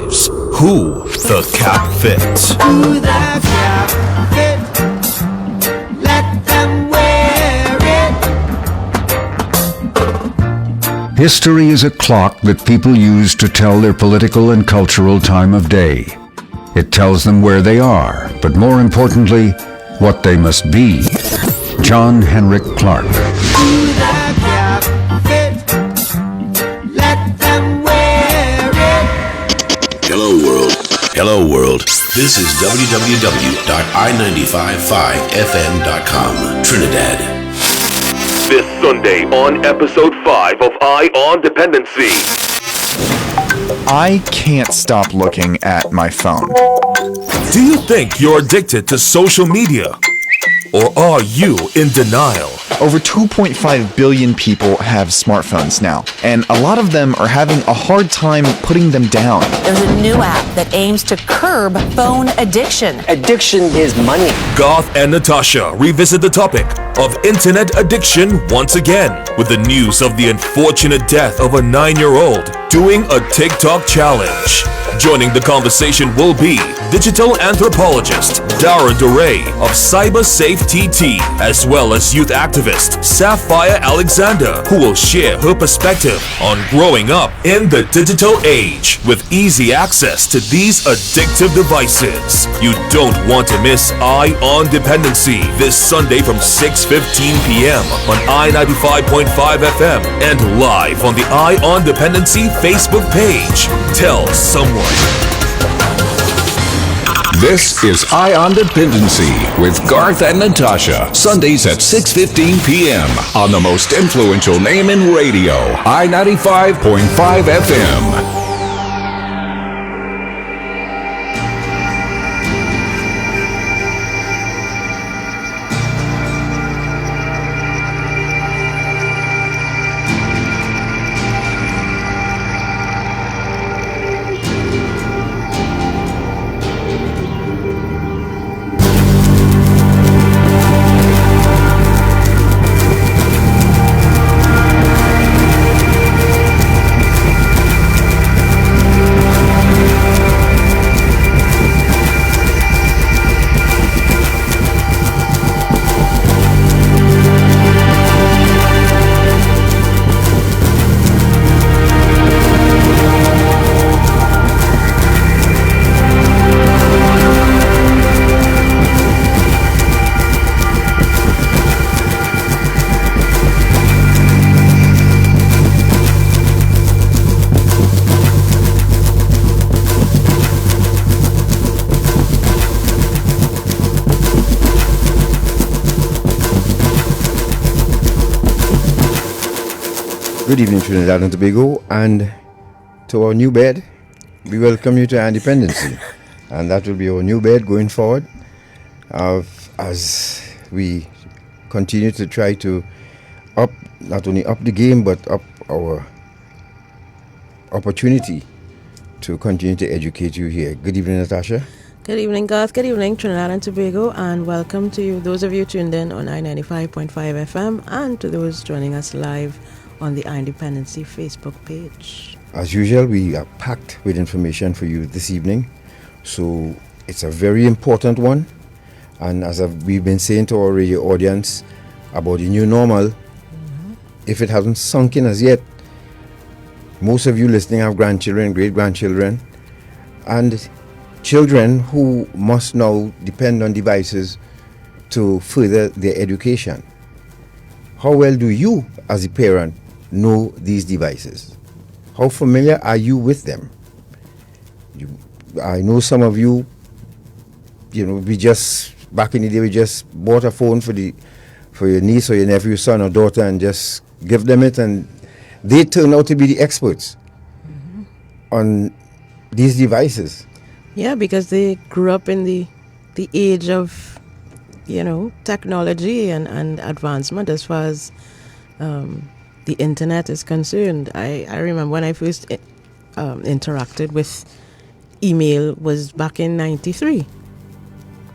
is Who the Cap Fits. Who the cap fit? Let them wear it. History is a clock that people use to tell their political and cultural time of day. It tells them where they are, but more importantly, what they must be. John Henrik Clark. Who the cap fit? Let them wear it. Hello world. Hello world. This is www.i955fm.com, Trinidad. This Sunday on episode 5 of Eye on Dependency. I can't stop looking at my phone. Do you think you're addicted to social media? Or are you in denial? Over 2.5 billion people have smartphones now, and a lot of them are having a hard time putting them down. There's a new app that aims to curb phone addiction. Addiction is money. Garth and Natasha revisit the topic of internet addiction once again with the news of the unfortunate death of a 9-year-old doing a TikTok challenge. Joining the conversation will be digital anthropologist Daren Dhoray of Cybersafett, as well as youth activist Sapphire Alexander, who will share her perspective on growing up in the digital age with easy access to these addictive devices. You don't want to miss Eye on Dependency this Sunday from 6:15 p.m. on I95.5 FM and live on the Eye on Dependency Facebook page. Tell someone. This is Eye on Dependency with Garth and Natasha. Sundays at 6:15 p.m. on the most influential name in radio, I95.5 FM. Good evening, Trinidad and Tobago, and to our new bed, we welcome you to our Dependency, and that will be our new bed going forward as we continue to try to not only up the game, but up our opportunity to continue to educate you here. Good evening, Natasha. Good evening, Garth. Good evening, Trinidad and Tobago, and welcome to you, those of you tuned in on I95.5 FM, and to those joining us live on the iNdependency Facebook page. As usual, we are packed with information for you this evening, so it's a very important one. And as we've been saying to our radio audience about the new normal, if it hasn't sunk in as yet, most of you listening have grandchildren, great-grandchildren, and children who must now depend on devices to further their education. How well do you, as a parent, know these devices? How familiar are you with them? I know some of you, back in the day, we just bought a phone for your niece or your nephew, son or daughter, and just give them it, and they turn out to be the experts on these devices. Yeah, because they grew up in the age of, technology and advancement as far as the internet is concerned. I remember when I first interacted with email was back in 93.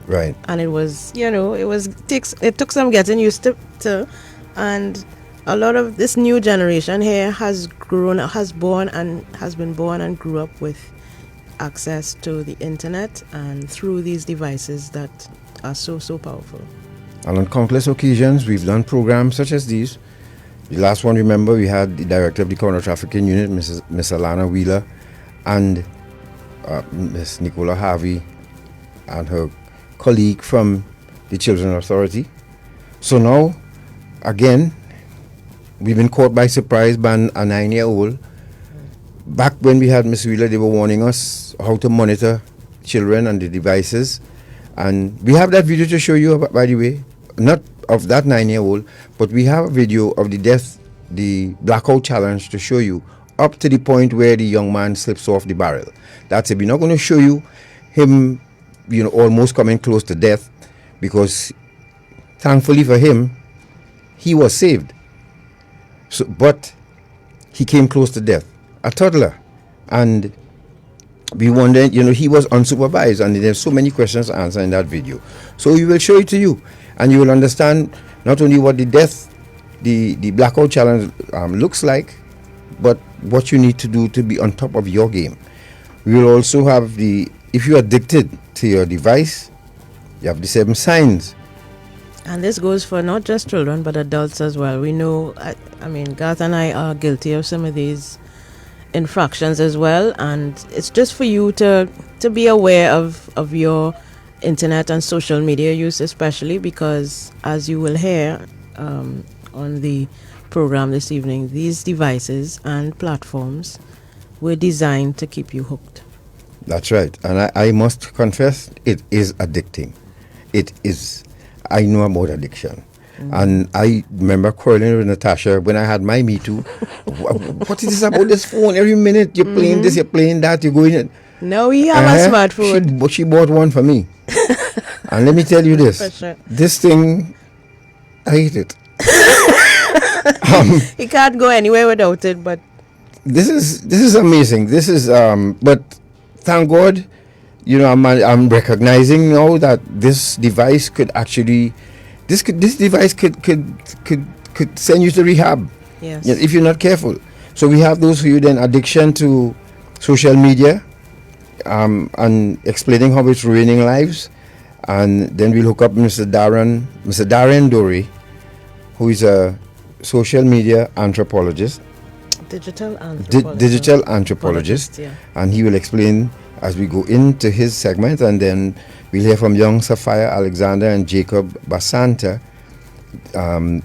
Right. And it was, it took some getting used to, and a lot of this new generation here has been born and grew up with access to the internet and through these devices that are so powerful. And on countless occasions, we've done programs such as these. The last one, remember, we had the director of the counter-trafficking unit, Miss Alana Wheeler, and Miss Nicola Harvey, and her colleague from the Children Authority. So now, again, we've been caught by surprise by a 9-year-old. Back when we had Miss Wheeler, they were warning us how to monitor children and the devices. And we have that video to show you, by the way, not of that 9-year-old, but we have a video of the blackout challenge to show you up to the point where the young man slips off the barrel. That's it. We're not going to show you him, almost coming close to death, because thankfully for him, he was saved. So, but he came close to death, a toddler, and we wondered, he was unsupervised, and there's so many questions to answer in that video. So we will show it to you, and you will understand not only what the blackout challenge looks like, but what you need to do to be on top of your game. We will also have if you're addicted to your device, you have the 7 signs. And this goes for not just children, but adults as well. We know, I mean, Garth and I are guilty of some of these infractions as well, and it's just for you to be aware of your internet and social media use, especially because, as you will hear on the program this evening, these devices and platforms were designed to keep you hooked. That's right, and I must confess, it is addicting. It is. I know about addiction. And I remember quarreling with Natasha when I had my Me Too. What is this about this phone? Every minute you're playing this, you're playing that, you're going in. No, we have a smartphone. She bought one for me. And let me tell you this. Sure. This thing, I hate it. You can't go anywhere without it, but this is amazing. This is but thank God, I'm recognizing now that this device could actually this device could send you to rehab. Yes. If you're not careful. So we have those for you then, addiction to social media, and explaining how it's ruining lives. And then we'll hook up Mr. Daren Dhoray, who is a social media anthropologist. Digital anthropologist. Yeah. And he will explain as we go into his segment, and then we'll hear from young Sapphire Alexander and Jakob Basanta.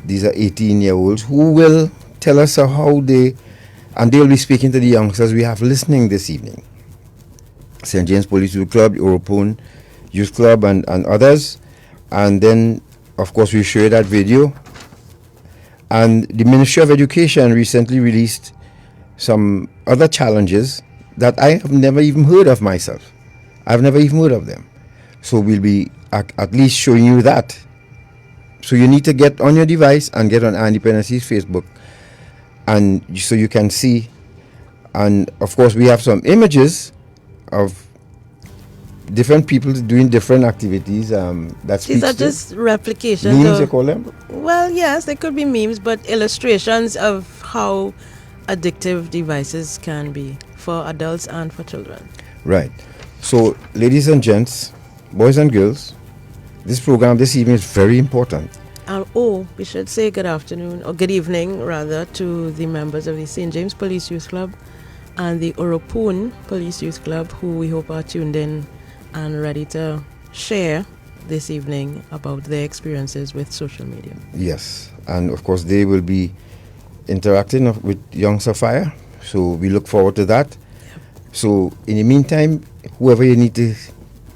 These are 18-year-olds who will tell us how they'll be speaking to the youngsters we have listening this evening. St. James Police Youth Club, European Youth Club, and others. And then, of course, we'll show you that video. And the Ministry of Education recently released some other challenges that I have never even heard of myself. I've never even heard of them. So we'll be at least showing you that. So you need to get on your device and get on Independency's Facebook, and so you can see. And of course, we have some images of different people doing different activities. These are just replications. Memes, you call them? Well, yes, they could be memes, but illustrations of how addictive devices can be for adults and for children. Right. So, ladies and gents, boys and girls, this program this evening is very important. We should say good afternoon, or good evening rather, to the members of the St. James Police Youth Club and the Uropun Police Youth Club, who we hope are tuned in and ready to share this evening about their experiences with social media. Yes, and of course they will be interacting with young Sapphire, so we look forward to that. Yep. So in the meantime, whoever you need to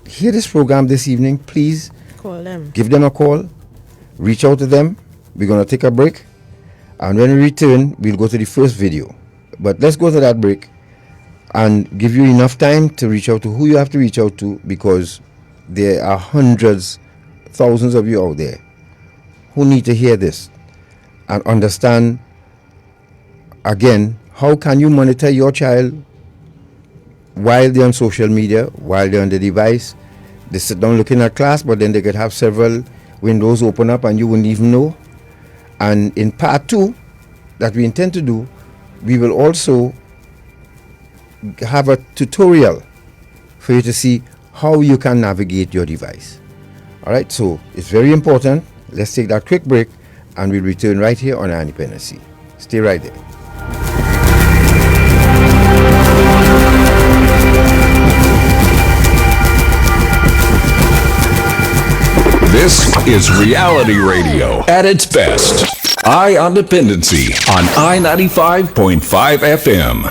hear this program this evening, please call them. Give them a call, reach out to them. We're going to take a break, and when we return, we'll go to the first video. But let's go to that break and give you enough time to reach out to who you have to reach out to, because there are hundreds, thousands of you out there who need to hear this and understand, again, how can you monitor your child while they're on social media, while they're on the device. They sit down looking at class, but then they could have several windows open up and you wouldn't even know. And in part 2 that we intend to do, we will also have a tutorial for you to see how you can navigate your device. All right, so it's very important. Let's take that quick break and we'll return right here on Independency. Stay right there. This is reality radio at its best. Eye on Dependency on I-95.5 FM.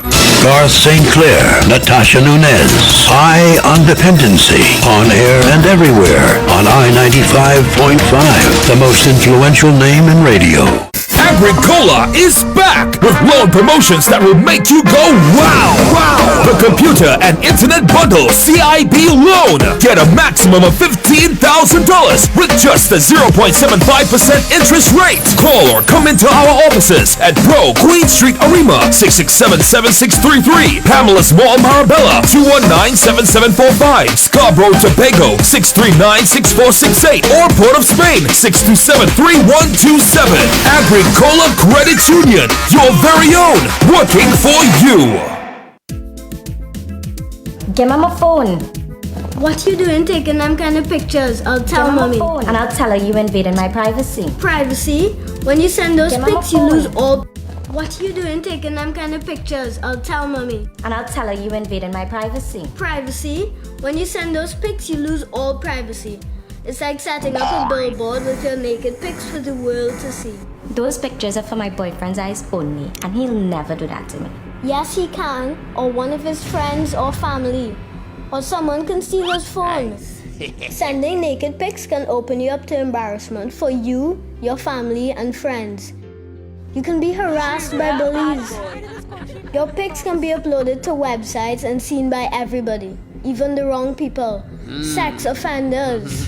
Garth St. Clair, Natasha Nunez. Eye on Dependency. On air and everywhere on I-95.5. The most influential name in radio. Agricola is back with loan promotions that will make you go wow! Wow! The computer and internet bundle CIB loan. Get a maximum of $15,000 with just a 0.75% interest rate. Call or come into our offices at Bro, Queen Street, Arima, 667-7633. Pamela's Mall, Marabella, 219-7745. Scarborough, Tobago, 639-6468. Or Port of Spain, 627-3127. Agricola Credit Union, your very own, working for you. Give me my phone. What you doing taking them kind of pictures? I'll tell mommy. And I'll tell her you invaded my privacy. Privacy? When you send those pics, you lose all... What you doing taking them kind of pictures? I'll tell mommy. And I'll tell her you invaded my privacy. Privacy? When you send those pics, you lose all privacy. It's like setting up a billboard with your naked pics for the world to see. Those pictures are for my boyfriend's eyes only, and he'll never do that to me. Yes, he can, or one of his friends or family, or someone can steal his phone. Sending naked pics can open you up to embarrassment for you, your family, and friends. You can be harassed by bullies. Your pics can be uploaded to websites and seen by everybody, even the wrong people, sex offenders.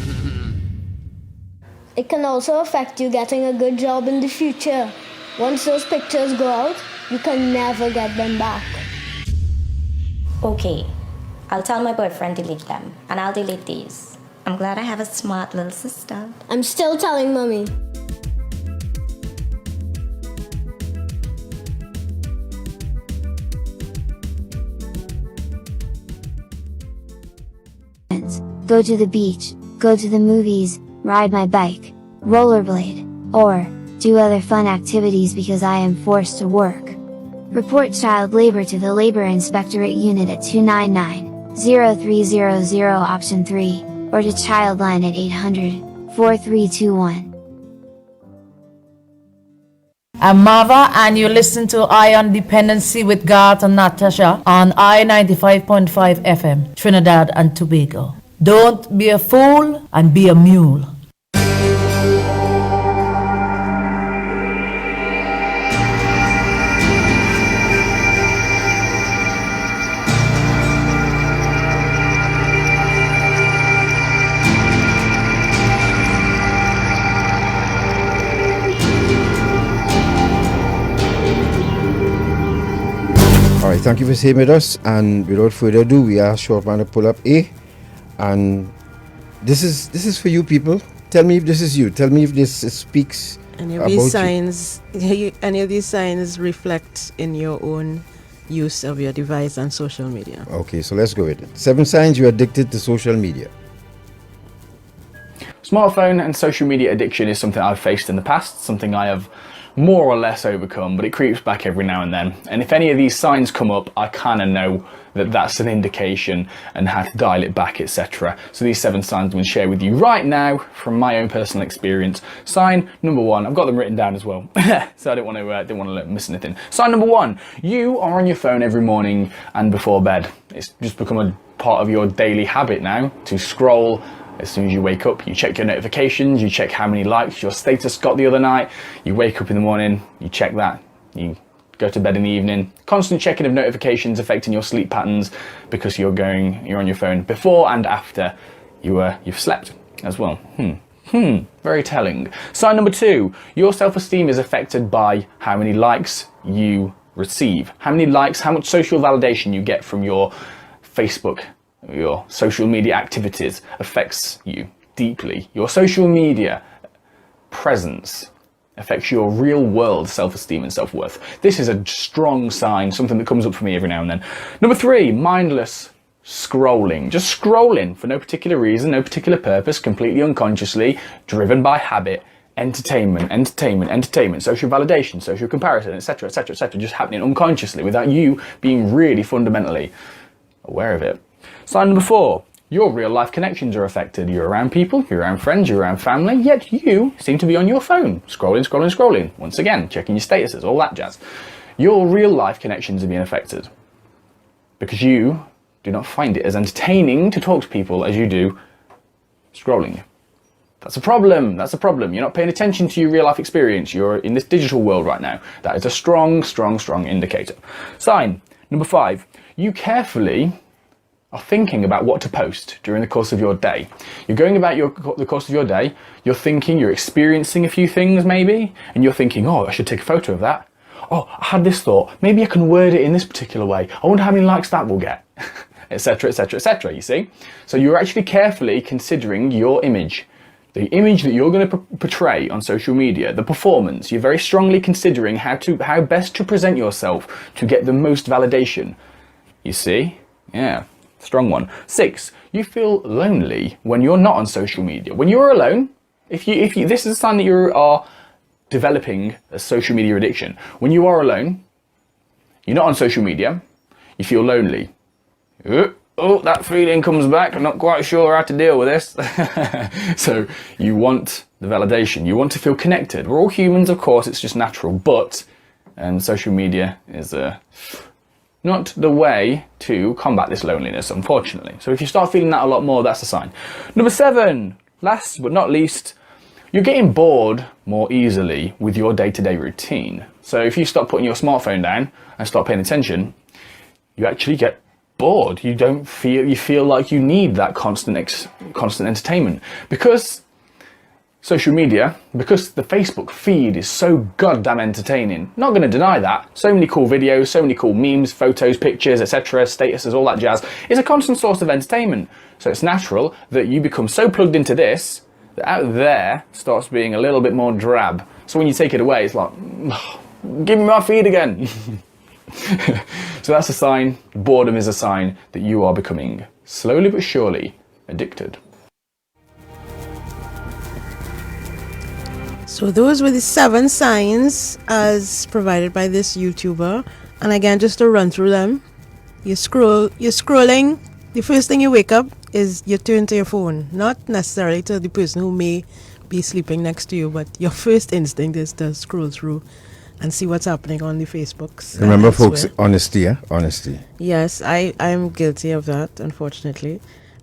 It can also affect you getting a good job in the future. Once those pictures go out, you can never get them back. Okay, I'll tell my boyfriend delete them, and I'll delete these. I'm glad I have a smart little sister. I'm still telling mommy. Go to the beach, go to the movies, ride my bike, rollerblade, or do other fun activities because I am forced to work. Report child labor to the Labor Inspectorate Unit at 299-0300 option 3, or to Childline at 800-4321. I'm Mava, and you listen to Eye on Dependency with Garth and Natasha on I-95.5 FM, Trinidad and Tobago. Don't be a fool and be a mule. Alright, thank you for staying with us, and without further ado, we are short man to pull up A, and this is for you people. Tell me if this is you. Tell me if this speaks any of about these signs. Any of these signs reflect in your own use of your device and social media. Okay, so let's go with it. 7 signs you're addicted to social media. Smartphone and social media addiction is something I've faced in the past, something I have more or less overcome, but it creeps back every now and then. And if any of these signs come up, I kind of know that that's an indication and how to dial it back, etc. So these 7 signs I'm going to share with you right now from my own personal experience. Sign number 1, I've got them written down as well, so I didn't want to miss anything. Sign number 1, you are on your phone every morning and before bed. It's just become a part of your daily habit now to scroll. As soon as you wake up, you check your notifications, you check how many likes your status got the other night, you wake up in the morning, you check that, you go to bed in the evening. Constant checking of notifications affecting your sleep patterns because you're on your phone before and after you've slept as well. Very telling. Sign number 2, your self-esteem is affected by how many likes you receive. How many likes, how much social validation you get from your Facebook, your social media activities affects you deeply. Your social media presence affects your real world self-esteem and self-worth. This is a strong sign, something that comes up for me every now and then. Number 3, mindless scrolling. Just scrolling for no particular reason, no particular purpose, completely unconsciously, driven by habit. Entertainment, social validation, social comparison, etc., etc., etc., just happening unconsciously without you being really fundamentally aware of it. Sign number 4. Your real life connections are affected. You're around people, you're around friends, you're around family, yet you seem to be on your phone, scrolling. Once again, checking your statuses, all that jazz. Your real life connections are being affected because you do not find it as entertaining to talk to people as you do scrolling. That's a problem. You're not paying attention to your real life experience. You're in this digital world right now. That is a strong indicator. Sign number 5. You carefully are thinking about what to post during the course of your day. You're going about the course of your day. You're thinking, you're experiencing a few things maybe, and you're thinking, oh, I should take a photo of that. Oh, I had this thought. Maybe I can word it in this particular way. I wonder how many likes that will get, etc., etc., etc. You see? So you're actually carefully considering your image. The image that you're going to portray on social media, the performance, you're very strongly considering how best to present yourself to get the most validation. You see? Yeah, strong one. 6, you feel lonely when you're not on social media. When you're alone, if you this is a sign that you are developing a social media addiction. When you are alone, you're not on social media, you feel lonely. Oh, that feeling comes back. I'm not quite sure how to deal with this. So you want the validation. You want to feel connected. We're all humans, of course. It's just natural. But social media is not the way to combat this loneliness, unfortunately. So if you start feeling that a lot more, that's a sign. Number 7, last but not least, you're getting bored more easily with your day-to-day routine. So if you start putting your smartphone down and start paying attention, you actually get bored. You feel like you need that constant entertainment because social media, because the Facebook feed is so goddamn entertaining. Not going to deny that. So many cool videos, so many cool memes, photos, pictures, etc., statuses, all that jazz. It's a constant source of entertainment. So it's natural that you become so plugged into this that out there starts being a little bit more drab. So when you take it away, it's like, give me my feed again. So that's a sign, boredom is a sign that you are becoming, slowly but surely, addicted. So those were the 7 signs as provided by this YouTuber. And again, just to run through them, you're scrolling, the first thing you wake up is you turn to your phone, not necessarily to the person who may be sleeping next to you, but your first instinct is to scroll through and see what's happening on the Facebooks. Remember, folks, honesty, yeah? Honesty. Yes, I'm guilty of that, unfortunately.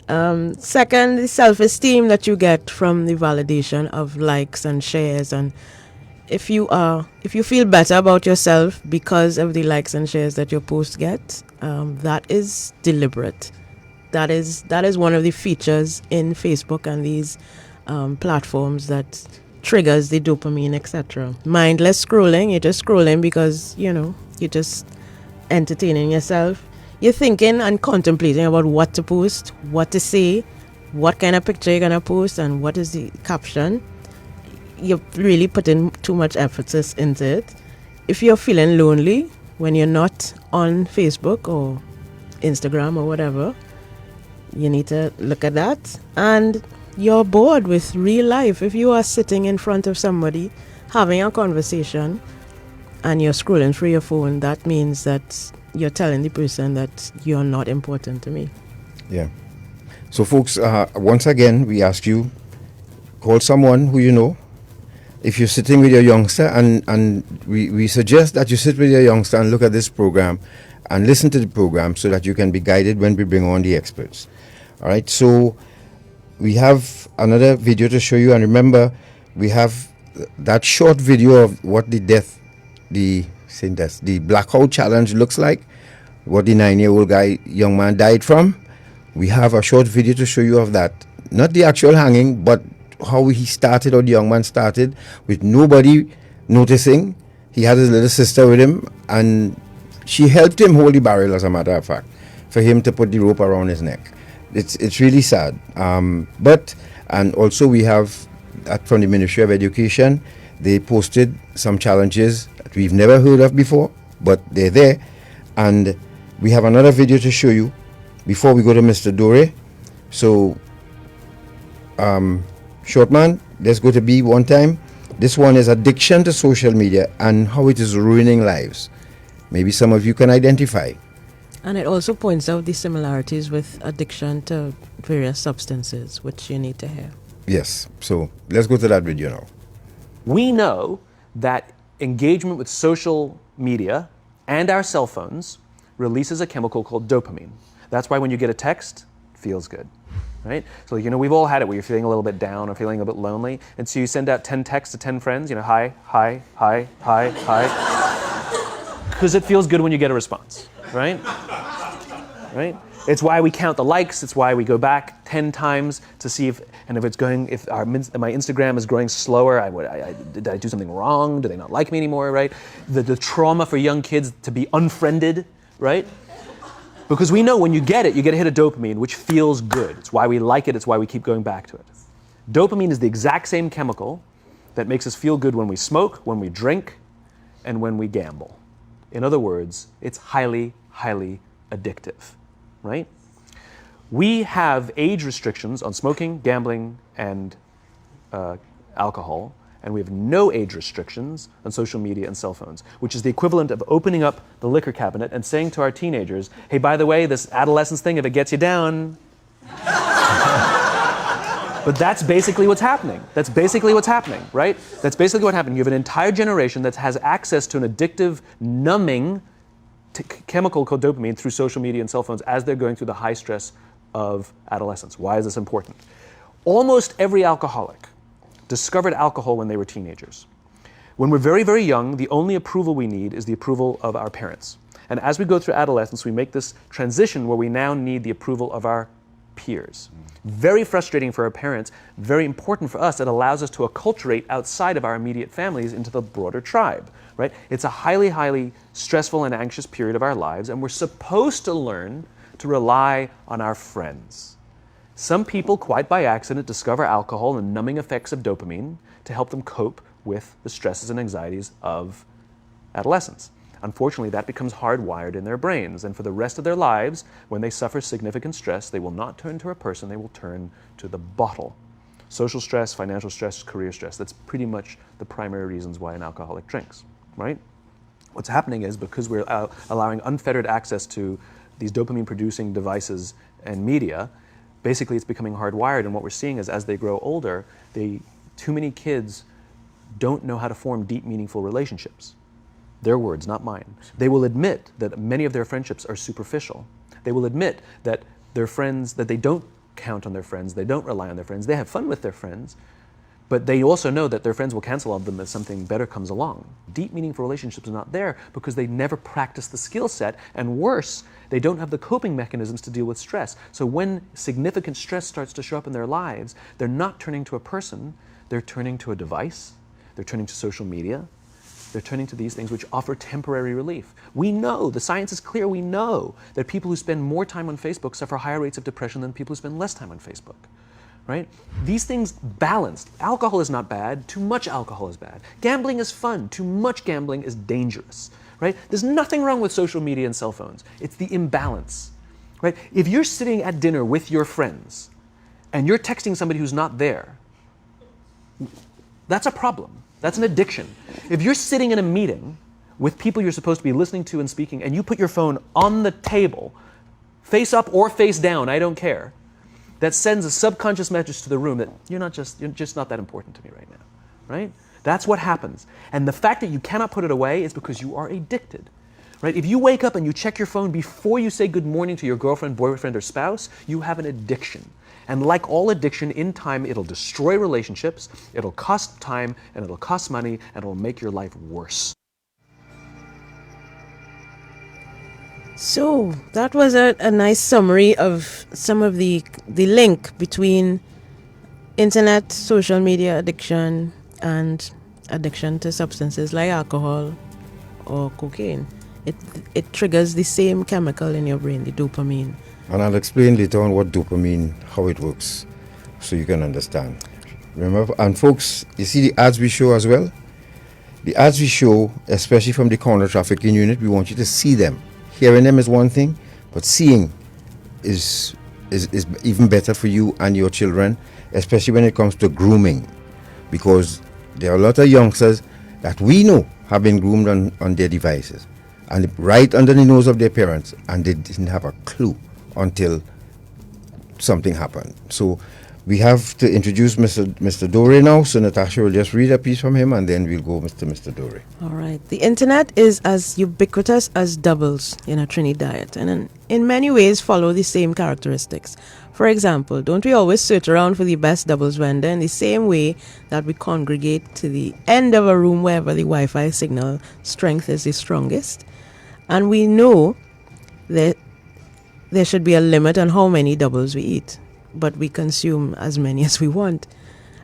Second, the self-esteem that you get from the validation of likes and shares. And if you feel better about yourself because of the likes and shares that your posts get, that is deliberate. That is one of the features in Facebook and these platforms that triggers the dopamine, etc. Mindless scrolling, you're just scrolling because, you're just entertaining yourself. You're thinking and contemplating about what to post, what to say, what kind of picture you're going to post, and what is the caption. You're really putting too much emphasis into it. If you're feeling lonely when you're not on Facebook or Instagram or whatever, you need to look at that. And you're bored with real life. If you are sitting in front of somebody having a conversation and you're scrolling through your phone, that means that you're telling the person that you're not important to me. Yeah. So folks, once again, we ask you, call someone who you know. If you're sitting with your youngster, and we suggest that you sit with your youngster and look at this program and listen to the program so that you can be guided when we bring on the experts. All right, so we have another video to show you, and remember, we have that short video of what the blackout challenge looks like, what the 9-year-old young man died from. We have a short video to show you of that. Not the actual hanging, but how he started, or the young man started, with nobody noticing. He had his little sister with him, and she helped him hold the barrel, as a matter of fact, for him to put the rope around his neck. It's really sad. And also we have that from the Ministry of Education. They posted some challenges that we've never heard of before, but they're there. And we have another video to show you before we go to Mr. Dhoray. So, short man, let's go to B one time. This one is addiction to social media and how it is ruining lives. Maybe some of you can identify. And it also points out the similarities with addiction to various substances, which you need to hear. Yes, so let's go to that video now. We know that engagement with social media and our cell phones releases a chemical called dopamine. That's why when you get a text, it feels good, right? So, we've all had it where you're feeling a little bit down or feeling a bit lonely, and so you send out 10 texts to 10 friends, hi, hi, hi, hi, hi, because it feels good when you get a response, right? Right? It's why we count the likes. It's why we go back 10 times to see if my Instagram is growing slower. Did I do something wrong? Do they not like me anymore? Right? The trauma for young kids to be unfriended, right? Because we know when you get a hit of dopamine, which feels good. It's why we like it. It's why we keep going back to it. Dopamine is the exact same chemical that makes us feel good when we smoke, when we drink, and when we gamble. In other words, it's highly, highly addictive. Right? We have age restrictions on smoking, gambling, and alcohol, and we have no age restrictions on social media and cell phones, which is the equivalent of opening up the liquor cabinet and saying to our teenagers, hey, by the way, this adolescence thing, if it gets you down. But that's basically what's happening. That's basically what's happening, right? That's basically what happened. You have an entire generation that has access to an addictive, numbing chemical called dopamine through social media and cell phones as they're going through the high stress of adolescence. Why is this important? Almost every alcoholic discovered alcohol when they were teenagers. When we're very, very young, the only approval we need is the approval of our parents. And as we go through adolescence, we make this transition where we now need the approval of our peers. Very frustrating for our parents, very important for us. It allows us to acculturate outside of our immediate families into the broader tribe, right? It's a highly, highly stressful and anxious period of our lives, and we're supposed to learn to rely on our friends. Some people, quite by accident, discover alcohol and numbing effects of dopamine to help them cope with the stresses and anxieties of adolescence. Unfortunately, that becomes hardwired in their brains, and for the rest of their lives, when they suffer significant stress, they will not turn to a person, they will turn to the bottle. Social stress, financial stress, career stress, that's pretty much the primary reasons why an alcoholic drinks, right? What's happening is because we're allowing unfettered access to these dopamine-producing devices and media, basically it's becoming hardwired, and what we're seeing is as they grow older, too many kids don't know how to form deep, meaningful relationships. Their words, not mine. They will admit that many of their friendships are superficial. They will admit that their friends, that they don't count on their friends, they don't rely on their friends, they have fun with their friends, but they also know that their friends will cancel on them as something better comes along. Deep, meaningful relationships are not there because they never practice the skill set, and worse, they don't have the coping mechanisms to deal with stress. So when significant stress starts to show up in their lives, they're not turning to a person, they're turning to a device, they're turning to social media, they're turning to these things which offer temporary relief. We know, the science is clear, we know that people who spend more time on Facebook suffer higher rates of depression than people who spend less time on Facebook, right? These things balanced. Alcohol is not bad, too much alcohol is bad. Gambling is fun, too much gambling is dangerous, right? There's nothing wrong with social media and cell phones. It's the imbalance, right? If you're sitting at dinner with your friends and you're texting somebody who's not there, that's a problem. That's an addiction. If you're sitting in a meeting with people you're supposed to be listening to and speaking, and you put your phone on the table, face up or face down, I don't care, that sends a subconscious message to the room that you're just not that important to me right now, right? That's what happens. And the fact that you cannot put it away is because you are addicted, right? If you wake up and you check your phone before you say good morning to your girlfriend, boyfriend, or spouse, you have an addiction. And like all addiction, in time, it'll destroy relationships, it'll cost time, and it'll cost money, and it'll make your life worse. So that was a nice summary of some of the link between internet, social media addiction, and addiction to substances like alcohol or cocaine. It triggers the same chemical in your brain, the dopamine. And I'll explain later on what dopamine, how it works, so you can understand. Remember, and folks, you see the ads we show as well? The ads we show, especially from the counter trafficking unit, we want you to see them. Hearing them is one thing, but seeing is even better for you and your children, especially when it comes to grooming, because there are a lot of youngsters that we know have been groomed on their devices and right under the nose of their parents, and they didn't have a clue until something happened. So we have to introduce Mr. Dhoray now. So Natasha will just read a piece from him and then we'll go to Mr. Dhoray. All right. The internet is as ubiquitous as doubles in a Trinidad and in many ways follow the same characteristics. For example, don't we always search around for the best doubles vendor in the same way that we congregate to the end of a room wherever the Wi-Fi signal strength is the strongest? And we know that there should be a limit on how many doubles we eat, but we consume as many as we want,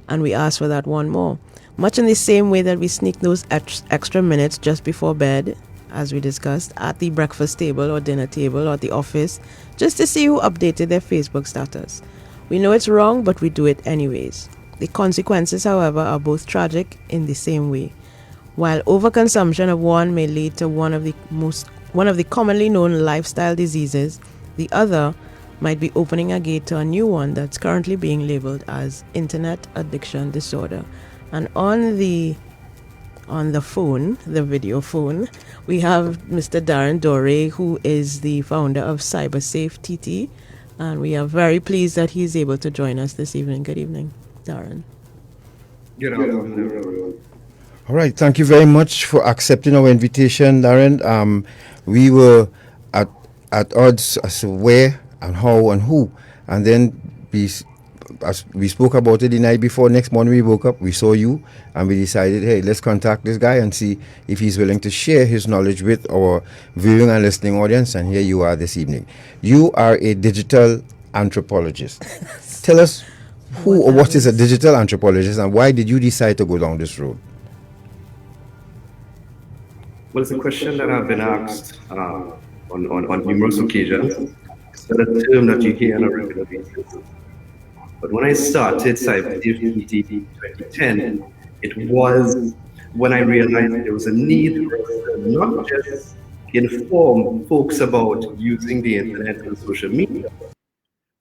and we ask for that one more. Much in the same way that we sneak those extra minutes just before bed, as we discussed, at the breakfast table or dinner table or at the office, just to see who updated their Facebook status. We know it's wrong, but we do it anyways. The consequences, however, are both tragic in the same way. While overconsumption of one may lead to one of the commonly known lifestyle diseases, the other might be opening a gate to a new one that's currently being labeled as internet addiction disorder. And on the phone, the video phone, we have Mr. Daren Dhoray, who is the founder of Cybersafett TT, and we are very pleased that he's able to join us this evening. Good evening, Daren. Good afternoon, everyone. All right, thank you very much for accepting our invitation, Daren. We were at odds as to where and how and who, and then as we spoke about it the night before. Next morning we woke up, we saw you, and we decided, hey, let's contact this guy and see if he's willing to share his knowledge with our viewing and listening audience. And here you are this evening. You are a digital anthropologist. Tell us who or what is a digital anthropologist, and why did you decide to go down this road? Well, it's a question that I've been asked on numerous occasions. It's not a term that you hear on a regular basis. But when I started Cybersafett 2010, it was when I realized there was a need for us to not just inform folks about using the internet and social media,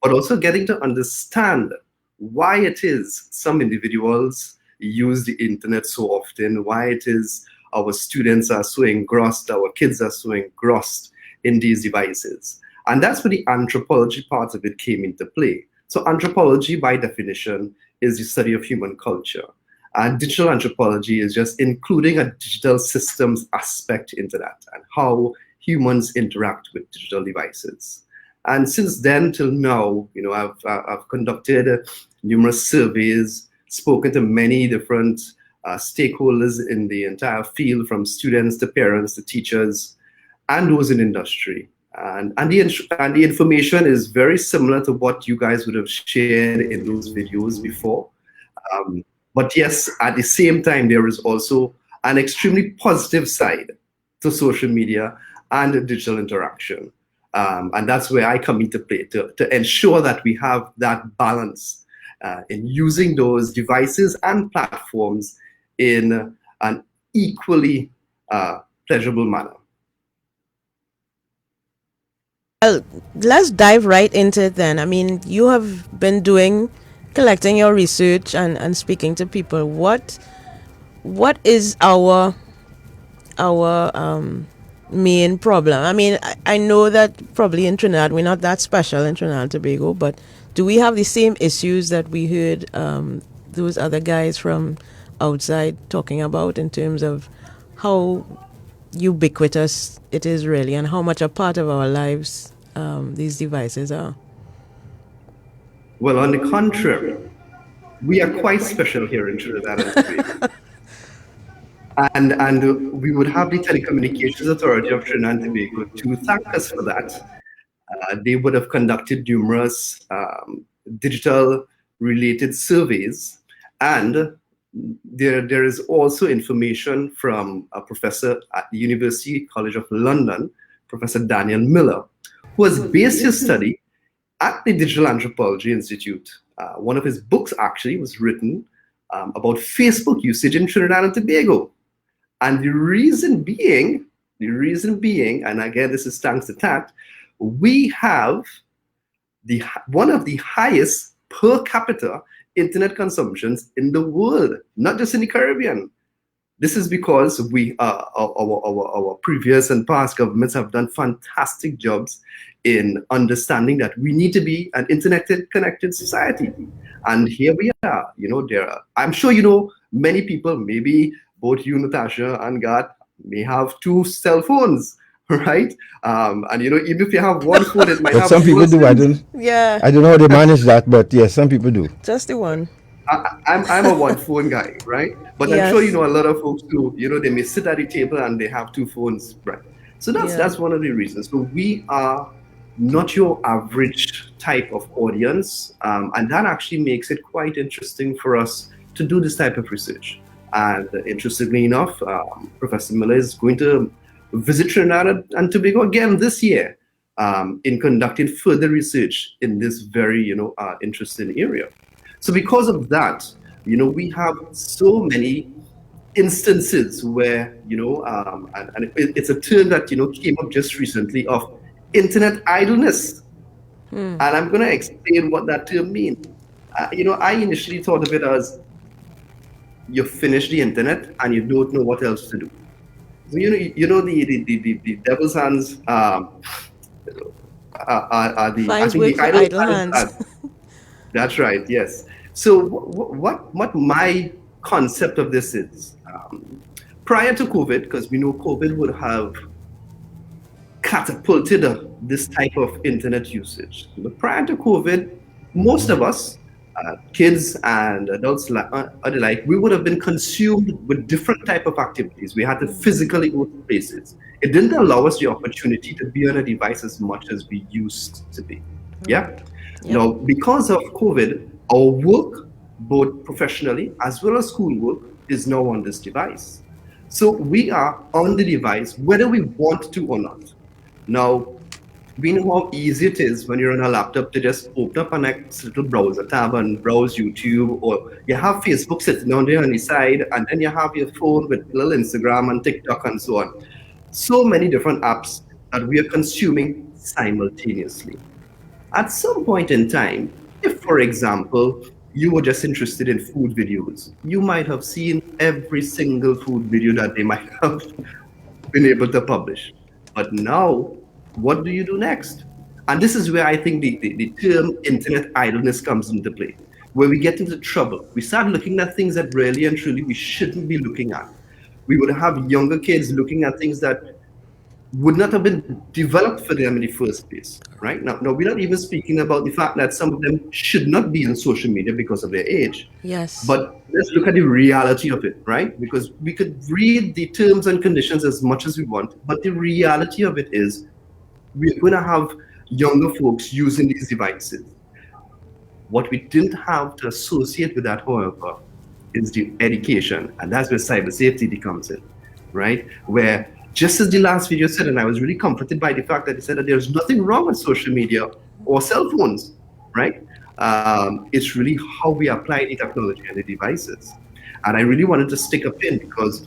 but also getting to understand why it is some individuals use the internet so often, why it is our students are so engrossed, our kids are so engrossed in these devices. And that's where the anthropology part of it came into play. So anthropology, by definition, is the study of human culture. And digital anthropology is just including a digital systems aspect into that and how humans interact with digital devices. And since then till now, I've conducted numerous surveys, spoken to many different stakeholders in the entire field, from students to parents to teachers and those in industry. And the information is very similar to what you guys would have shared in those videos before. But yes, at the same time, there is also an extremely positive side to social media and digital interaction. And that's where I come into play to ensure that we have that balance in using those devices and platforms in an equally pleasurable manner. Well, let's dive right into it then. I mean, you have been collecting your research and speaking to people. What is our main problem? I mean, I know that probably in Trinidad, we're not that special in Trinidad and Tobago, but do we have the same issues that we heard those other guys from outside talking about in terms of how ubiquitous it is really and how much a part of our lives these devices are? Well, on the contrary, we are quite special here in Trinidad and Tobago. And we would have the Telecommunications Authority of Trinidad and Tobago to thank us for that. They would have conducted numerous digital-related surveys, and there is also information from a professor at the University College of London, Professor Daniel Miller, who has based his study at the Digital Anthropology Institute. One of his books actually was written about Facebook usage in Trinidad and Tobago. And the reason being, and again, this is thanks to TAT, we have one of the highest per capita internet consumptions in the world, not just in the Caribbean. This is because our previous and past governments have done fantastic jobs in understanding that we need to be an internet connected society. And here we are. I'm sure many people, maybe both you, Natasha, and Gart, may have 2 cell phones, right? And even if you have one phone, it might But have some people do. I don't know how they manage that, but yes, some people do. Just the one. I'm a one phone guy, right? But Yes. I'm sure a lot of folks do. They may sit at the table and they have 2 phones, right? So that's one of the reasons. So we are not your average type of audience, and that actually makes it quite interesting for us to do this type of research. And interestingly enough, Professor Miller is going to visit Trinidad and Tobago again this year in conducting further research in this very interesting area. So because of that, we have so many instances where, and it's a term that, came up just recently of internet idleness. And I'm going to explain what that term means. I initially thought of it as you finish the internet and you don't know what else to do. So, the devil's hands are the, I Finds think work the for idle hands. That's right, yes. So what my concept of this is, prior to COVID, because we know COVID would have catapulted this type of internet usage. But prior to COVID, most of us, kids and adults alike, we would have been consumed with different type of activities. We had to physically go to places. It didn't allow us the opportunity to be on a device as much as we used to be. Yeah? Now, because of COVID, our work, both professionally as well as schoolwork, is now on this device. So we are on the device whether we want to or not. Now, we know how easy it is when you're on a laptop to just open up a next little browser tab and browse YouTube, or you have Facebook sitting down there on the side, and then you have your phone with little Instagram and TikTok and so on. So many different apps that we are consuming simultaneously. At some point in time, if, for example, you were just interested in food videos, you might have seen every single food video that they might have been able to publish. But now, what do you do next? And this is where I think the term internet idleness comes into play, where we get into trouble. We start looking at things that really and truly we shouldn't be looking at. We would have younger kids looking at things that would not have been developed for them in the first place, right? Now we're not even speaking about the fact that some of them should not be on social media because of their age. Yes. But let's look at the reality of it, right? Because we could read the terms and conditions as much as we want, but the reality of it is we're going to have younger folks using these devices. What we didn't have to associate with that, however, is the education, and that's where cyber safety comes in, right? Where just as the last video said, and I was really comforted by the fact that it said that there's nothing wrong with social media or cell phones, right? It's really how we apply the technology and the devices. And I really wanted to stick a pin because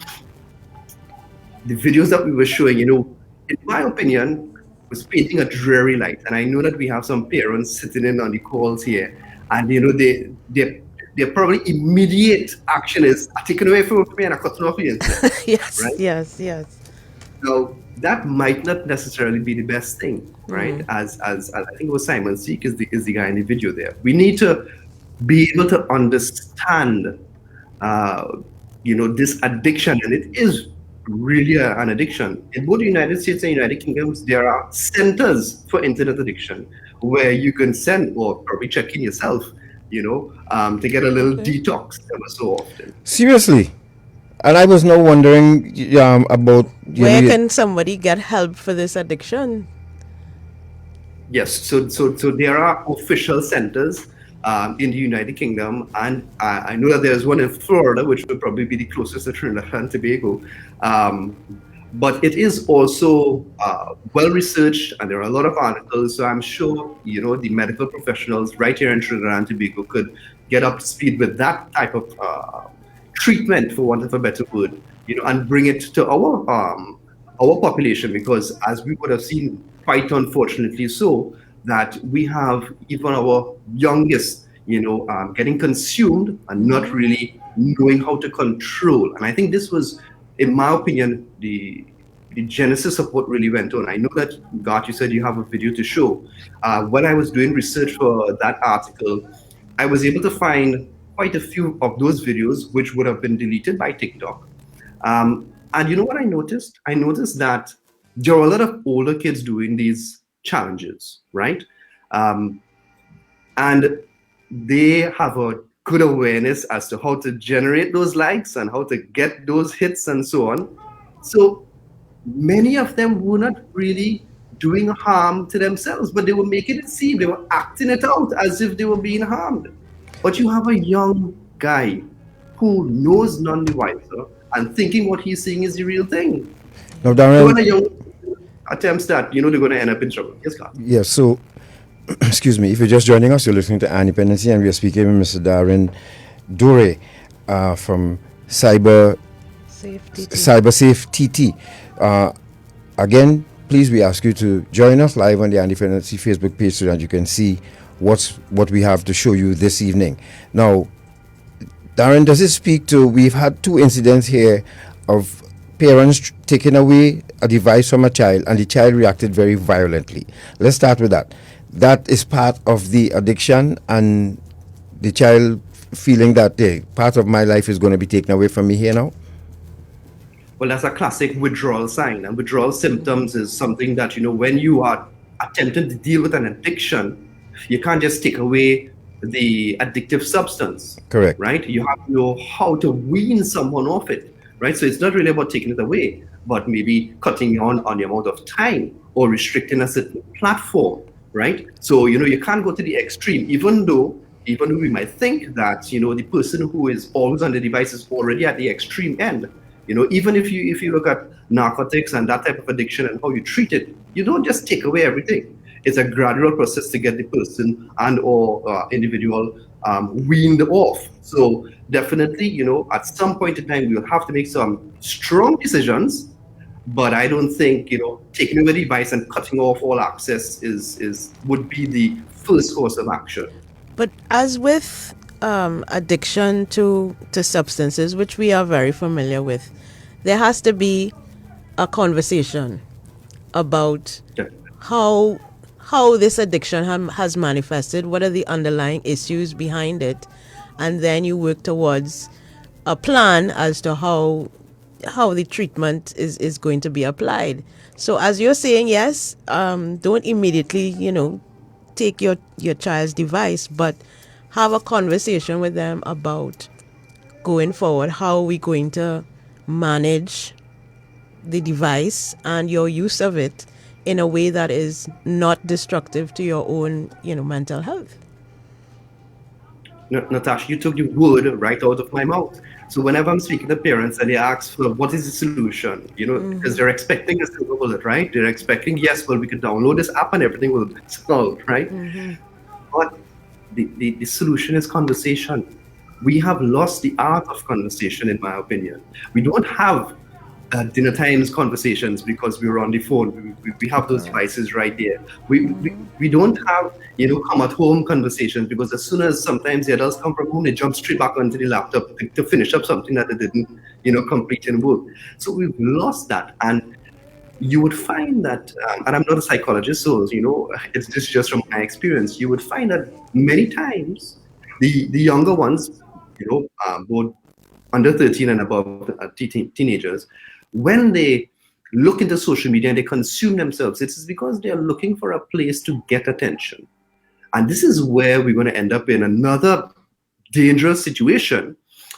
the videos that we were showing, in my opinion, was painting a dreary light. And I know that we have some parents sitting in on the calls here, and their probably immediate action is taken away from me and I cut off the internet. Yes, right? yes. So that might not necessarily be the best thing, right? As I think it was Simon Seek is the guy in the video there. We need to be able to understand, this addiction, and it is really an addiction. In both the United States and United Kingdoms, there are centers for internet addiction where you can send or probably check in yourself, to get a little detox ever so often. Seriously. And I was now wondering about... Where can somebody get help for this addiction? Yes, so there are official centers in the United Kingdom, and I know that there's one in Florida, which would probably be the closest to Trinidad and Tobago. But it is also well researched, and there are a lot of articles. So I'm sure the medical professionals right here in Trinidad and Tobago could get up to speed with that type of treatment, for want of a better word, and bring it to our population. Because as we would have seen, quite unfortunately, so that we have even our youngest, getting consumed and not really knowing how to control. And I think this was, in my opinion, the genesis of what really went on. I know that, God, you said you have a video to show. When I was doing research for that article, I was able to find quite a few of those videos which would have been deleted by TikTok. And you know what I noticed? I noticed that there are a lot of older kids doing these challenges, right? And they have a good awareness as to how to generate those likes and how to get those hits and so on. So many of them were not really doing harm to themselves, but they were making it seem, they were acting it out as if they were being harmed. But you have a young guy who knows none the wiser and thinking what he's seeing is the real thing. Now, Daren, when a young attempts that, they're going to end up in trouble. Yes, God. Yeah, so, excuse me, if you're just joining us, you're listening to Dependency, and we are speaking with Mr. Daren Dhoray from Cybersafett TT. Again, please, we ask you to join us live on the Dependency Facebook page so that you can see what we have to show you this evening. Now, Daren, does it speak to, we've had two incidents here of parents taking away a device from a child and the child reacted very violently. Let's start with that. That is part of the addiction and the child feeling that part of my life is going to be taken away from me here now? Well, that's a classic withdrawal sign. And withdrawal symptoms is something that, when you are attempting to deal with an addiction, you can't just take away the addictive substance. Correct. Right? You have to know how to wean someone off it. Right? So it's not really about taking it away, but maybe cutting on the amount of time or restricting a certain platform. Right? So, you can't go to the extreme, even though we might think that, the person who is always on the device is already at the extreme end. Even if you look at narcotics and that type of addiction and how you treat it, you don't just take away everything. It's a gradual process to get the person and or individual weaned off. So definitely, at some point in time, we'll have to make some strong decisions. But I don't think, taking away the device and cutting off all access would be the first course of action. But as with addiction to substances, which we are very familiar with, there has to be a conversation about how this addiction has manifested, what are the underlying issues behind it, and then you work towards a plan as to how the treatment is going to be applied. So as you're saying, yes, don't immediately, take your child's device, but have a conversation with them about going forward, how are we going to manage the device and your use of it in a way that is not destructive to your own, mental health. Natasha, you took the word right out of my mouth. So whenever I'm speaking to parents and they ask for what is the solution, because they're expecting a silver bullet, right? They're expecting, yes, well, we can download this app and everything will be solved, right? But the solution is conversation. We have lost the art of conversation, in my opinion. We don't have dinner times conversations because we're on the phone. We have those devices right there. We don't have come at home conversations because as soon as sometimes the adults come from home, they jump straight back onto the laptop to finish up something that they didn't complete in work. So we've lost that. And you would find that, and I'm not a psychologist, so it's just from my experience. You would find that many times the younger ones, both under 13 and above, teenagers, when they look into social media and they consume themselves, it's because they're looking for a place to get attention. And this is where we're going to end up in another dangerous situation.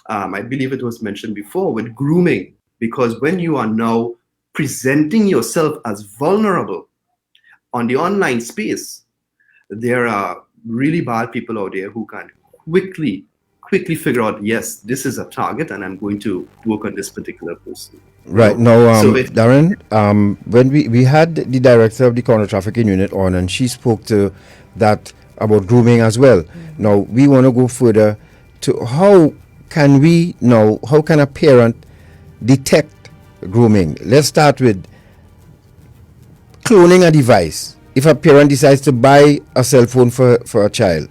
I believe it was mentioned before with grooming, because when you are now presenting yourself as vulnerable on the online space, there are really bad people out there who can quickly figure out, yes, this is a target and I'm going to work on this particular person. Right. Now, Daren, when we had the director of the counter trafficking unit on, and she spoke to that about grooming as well. Now, we want to go further to how can a parent detect grooming? Let's start with cloning a device. if a parent decides to buy a cell phone for a child,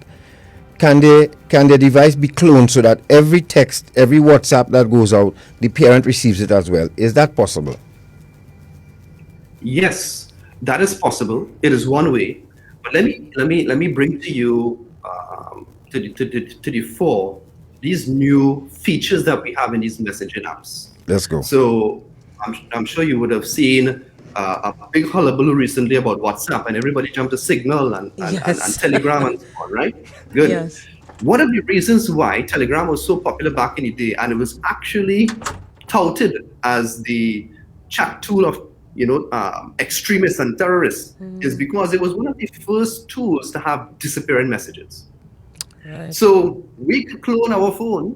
can the device be cloned so that every text, every WhatsApp that goes out, the parent receives it as well? Is that possible? Yes, that is possible. It is one way. But let me bring to you to the fore these new features that we have in these messaging apps. Let's go. So I'm sure you would have seen a big hullabaloo recently about WhatsApp, and everybody jumped to Signal and Telegram and so on, right? Good. Yes. One of the reasons why Telegram was so popular back in the day, and it was actually touted as the chat tool of extremists and terrorists, is because it was one of the first tools to have disappearing messages. Right. So we could clone our phone.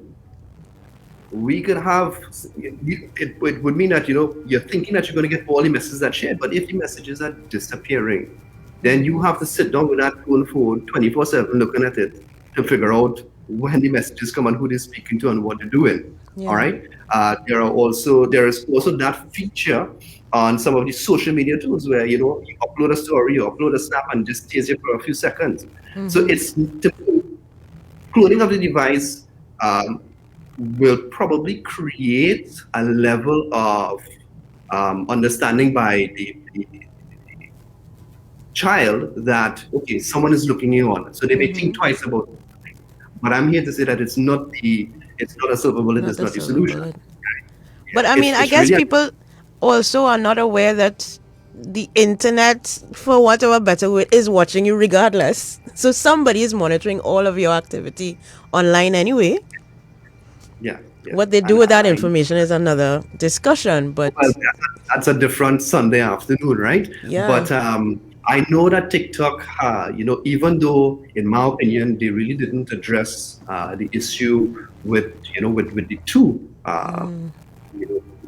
We could have, it would mean that, you're thinking that you're going to get all the messages that shared, but if the messages are disappearing, then you have to sit down with that phone 24/7 looking at it to figure out when the messages come and who they're speaking to and what they're doing. Yeah. All right. There is also that feature on some of the social media tools where, you upload a story, you upload a snap, and just stays there for a few seconds. So it's cloning of the device will probably create a level of understanding by the child that, okay, someone is looking you on, so they may think twice about it. But I'm here to say that it's not a silver bullet, it's not the solution. But I mean, I guess really people also are not aware that the internet, for whatever better word, is watching you regardless. So somebody is monitoring all of your activity online anyway. Yeah. What they do with that information is another discussion, but that's a different Sunday afternoon, right? Yeah. But I know that TikTok, even though, in my opinion, they really didn't address the issue with the two,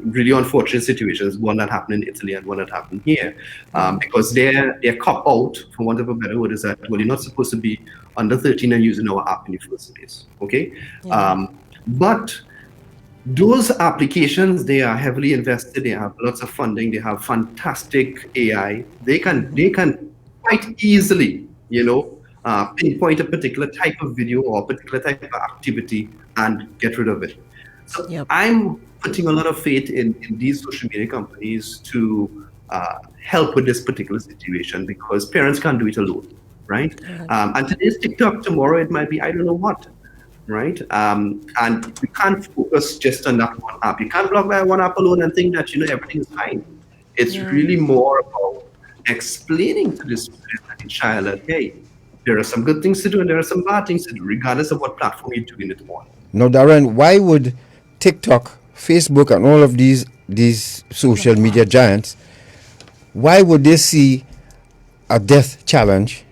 really unfortunate situations, one that happened in Italy and one that happened here, because their cop out, for want of a better word, is that, well, you're not supposed to be under 13 and using our app in the first place, okay? Yeah. But those applications, they are heavily invested, they have lots of funding, they have fantastic AI. They can quite easily, pinpoint a particular type of video or a particular type of activity and get rid of it. So I'm putting a lot of faith in these social media companies to help with this particular situation, because parents can't do it alone, right? And today's TikTok, tomorrow it might be I don't know what. Right? And you can't focus just on that one app. You can't block that one app alone and think that, everything is fine. It's really more about explaining to this child that, hey, there are some good things to do and there are some bad things to do, regardless of what platform you're doing it on. Now, Daren, why would TikTok, Facebook, and all of these social media giants, why would they see a death challenge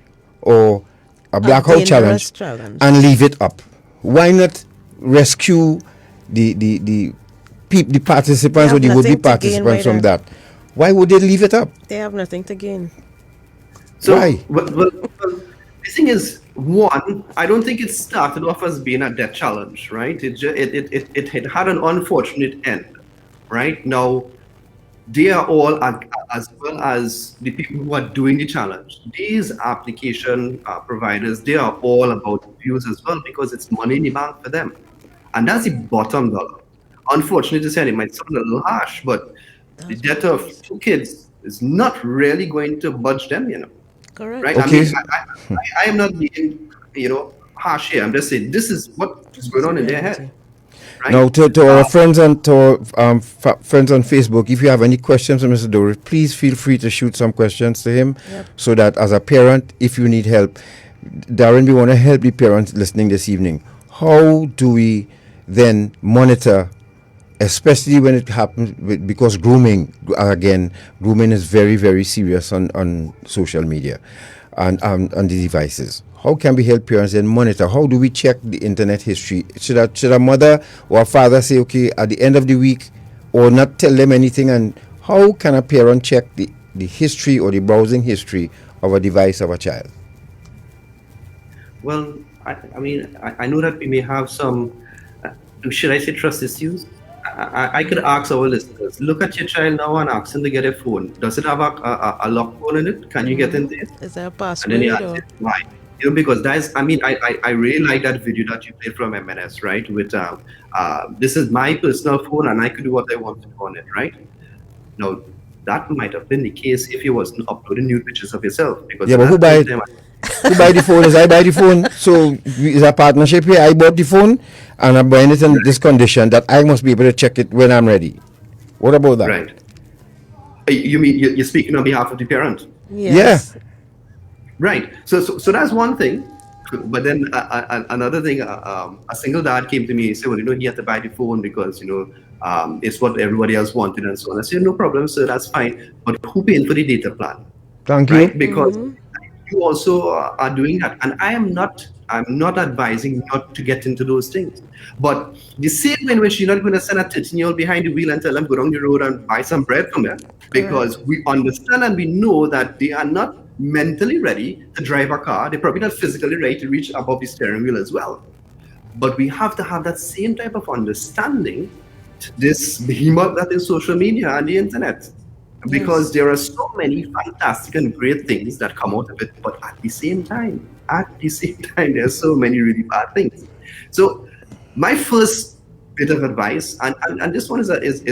or a blackout challenge and leave it up? Why not rescue the participants or the would-be participants from that? Why would they leave it up? They have nothing to gain. So, why? Well, the thing is, one, I don't think it started off as being a death challenge, right? It had an unfortunate end, right? Now, they are all, as well as the people who are doing the challenge, these application providers, they are all about views as well, because it's money in the bank for them. And that's the bottom dollar. Unfortunately to say, it might sound a little harsh, but the death of 2 kids is not really going to budge them, Correct. Right? Okay. I mean, I am not being, harsh here. I'm just saying this is what is going on in their head. Right? Now, to our friends and to our friends on Facebook, if you have any questions for Mr. Dhoray, please feel free to shoot some questions to him, so that as a parent, if you need help, Daren, we want to help the parents listening this evening. How do we then monitor, especially when it happens, because grooming is very, very serious on social media and on the devices. How can we help parents then monitor? How do we check the internet history? Should a mother or a father say, okay, at the end of the week, or not tell them anything? And how can a parent check the history or the browsing history of a device of a child? Well, I mean, I know that we may have some, should I say, trust issues? I could ask our listeners, look at your child now and ask them to get a phone. Does it have a lock phone in it? Can you get in there? Is there a And password? then you ask Or? it, why? Because I really like that video that you played from MNS, right? With this is my personal phone and I could do what I want to do on it, right? Now, that might have been the case if you wasn't uploading nude pictures of yourself. Because Yeah, but who buy the phone? Is I buy the phone? So is a partnership here. I bought the phone and I'm buying it in this condition that I must be able to check it when I'm ready. What about that? Right. You mean you're speaking on behalf of the parent? Yes. Yeah. Right. So that's one thing. But then another thing, a single dad came to me and said, well, he had to buy the phone because, it's what everybody else wanted and so on. I said, no problem, sir, that's fine. But who paying for the data plan? Thank you. Right? Because you also are doing that. And I'm not advising not to get into those things. But the same way in which you're not going to send a 13-year-old behind the wheel and tell them go down the road and buy some bread from them, because we understand and we know that they are not mentally ready to drive a car. They're probably not physically ready to reach above the steering wheel as well. But we have to have that same type of understanding to this behemoth that is social media and the internet. Because there are so many fantastic and great things that come out of it, but at the same time, there are so many really bad things. So my first bit of advice, and this one is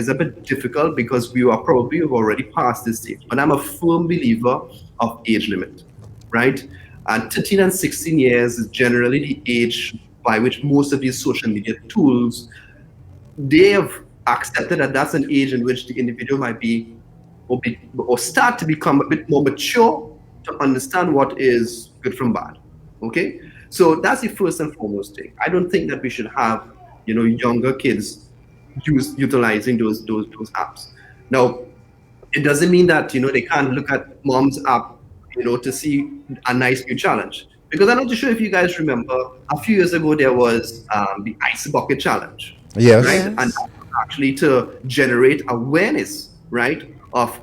a bit difficult because we are probably already past this stage, but I'm a firm believer of age limit, right? And 13 and 16 years is generally the age by which most of these social media tools, they have accepted that that's an age in which the individual might be or start to become a bit more mature to understand what is good from bad. Okay, so that's the first and foremost thing. I don't think that we should have younger kids utilizing those apps. Now, it doesn't mean that they can't look at mom's app to see a nice new challenge. Because I'm not too sure if you guys remember, a few years ago there was the ice bucket challenge. Yes. Right, and actually to generate awareness, right, of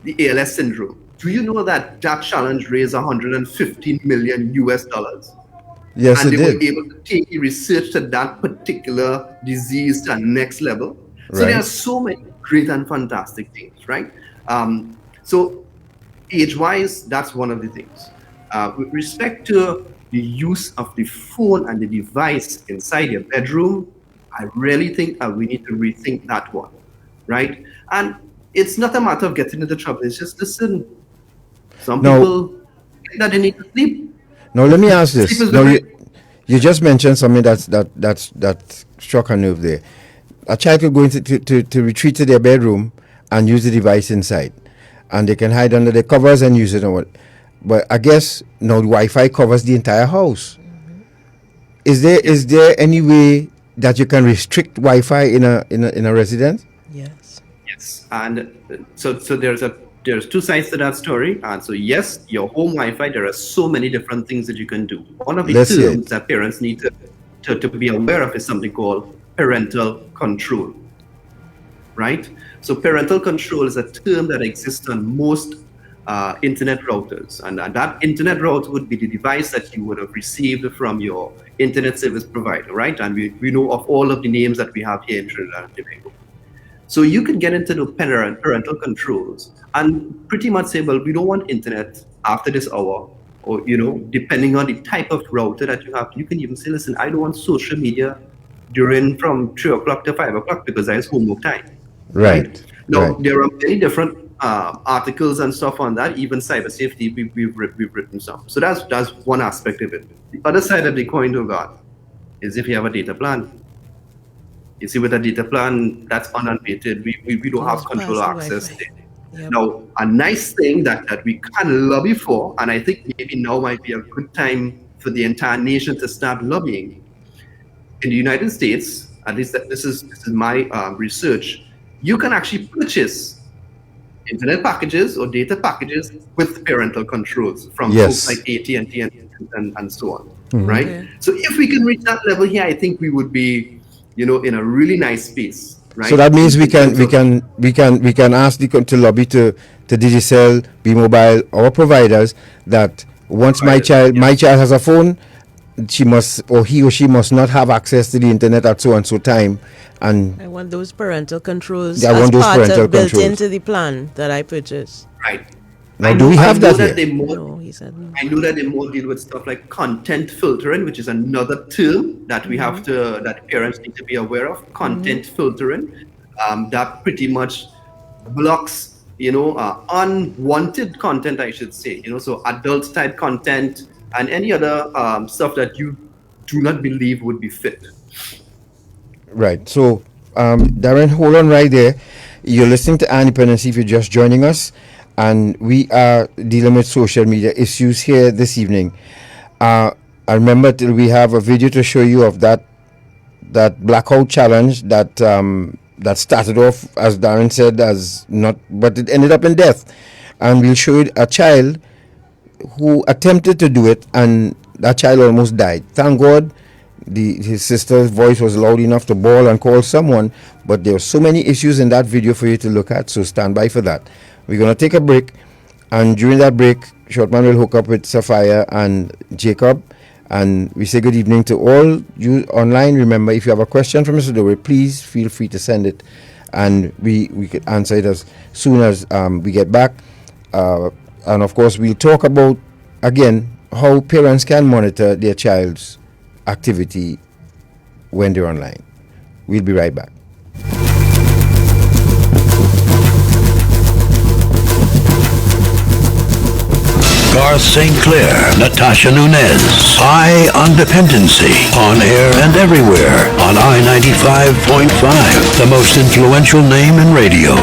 the ALS syndrome. Do you know that challenge raised $115 million US? Yes, and it they did. were able to take the research to that particular disease to the next level. So Right. there are so many great and fantastic things, right? So age-wise, that's one of the things. With respect to the use of the phone and the device inside your bedroom, I really think that we need to rethink that one, right? And it's not a matter of getting into trouble. It's just, listen, some No. people think that they need to sleep. Now let me ask this. Sleep is Now very- you just mentioned something that struck a nerve there. A child could go into to retreat to their bedroom and use the device inside, and they can hide under the covers and use it. And what? But I guess now the Wi-Fi covers the entire house. Is there any way that you can restrict Wi-Fi in a residence? Yes. Yes, and so there's two sides to that story. And so yes, your home Wi-Fi, there are so many different things that you can do. One of the Let's hear terms that parents need to be aware of is something called parental control, right? So parental control is a term that exists on most internet routers, and that internet router would be the device that you would have received from your internet service provider, right? And we know of all of the names that we have here in Trinidad and Tobago. So you can get into the parental controls and pretty much say, well, we don't want internet after this hour, or depending on the type of router that you have, you can even say, listen, I don't want social media during from 3 o'clock to 5 o'clock because that is homework time. Right. Now, Right. there are many different articles and stuff on that. Even cyber safety, we've written some. So that's one aspect of it. The other side of the coin, oh God, is if you have a data plan. You see, with a data plan that's unupdated, we don't have control or access to it. Now, a nice thing that we can lobby for, and I think maybe now might be a good time for the entire nation to start lobbying. In the United States, at least this is my research, you can actually purchase internet packages or data packages with parental controls from Yes. folks like AT&T and so on, Mhm. right? Okay. So if we can reach that level here, I think we would be, in a really nice space, right? So that means we In terms of- can ask to lobby to Digicel, B Mobile, our providers that once my child has a phone, she must, or he or she must not have access to the internet at so and so time. And I want those parental controls I as want those part parental of built controls. into the plan that I purchased. Right. Now, do we have that that here? they more, No, he said no. I know that they more deal with stuff like content filtering, which is another term that we have to, that parents need to be aware of. Content filtering, that pretty much blocks, unwanted content, I should say. So adult type content and any other stuff that you do not believe would be fit. Right. So, Daren, hold on right there. You're listening to Dependency if you're just joining us, and we are dealing with social media issues here this evening. I remember we have a video to show you of that blackout challenge that that started off, as Daren said, as not, but it ended up in death. And we'll show you a child who attempted to do it, and that child almost died. Thank God his sister's voice was loud enough to bawl and call someone, but there are so many issues in that video for you to look at, so stand by for that. We're going to take a break, and during that break, Shortman will hook up with Sapphire and Jakob, and we say good evening to all you online. Remember, if you have a question for Mr. Dhoray, please feel free to send it, and we could answer it as soon as we get back. And of course, we'll talk about, again, how parents can monitor their child's activity when they're online. We'll be right back. Garth St. Clair, Natasha Nunez. Eye on Dependency. On air and everywhere on I-95.5, the most influential name in radio.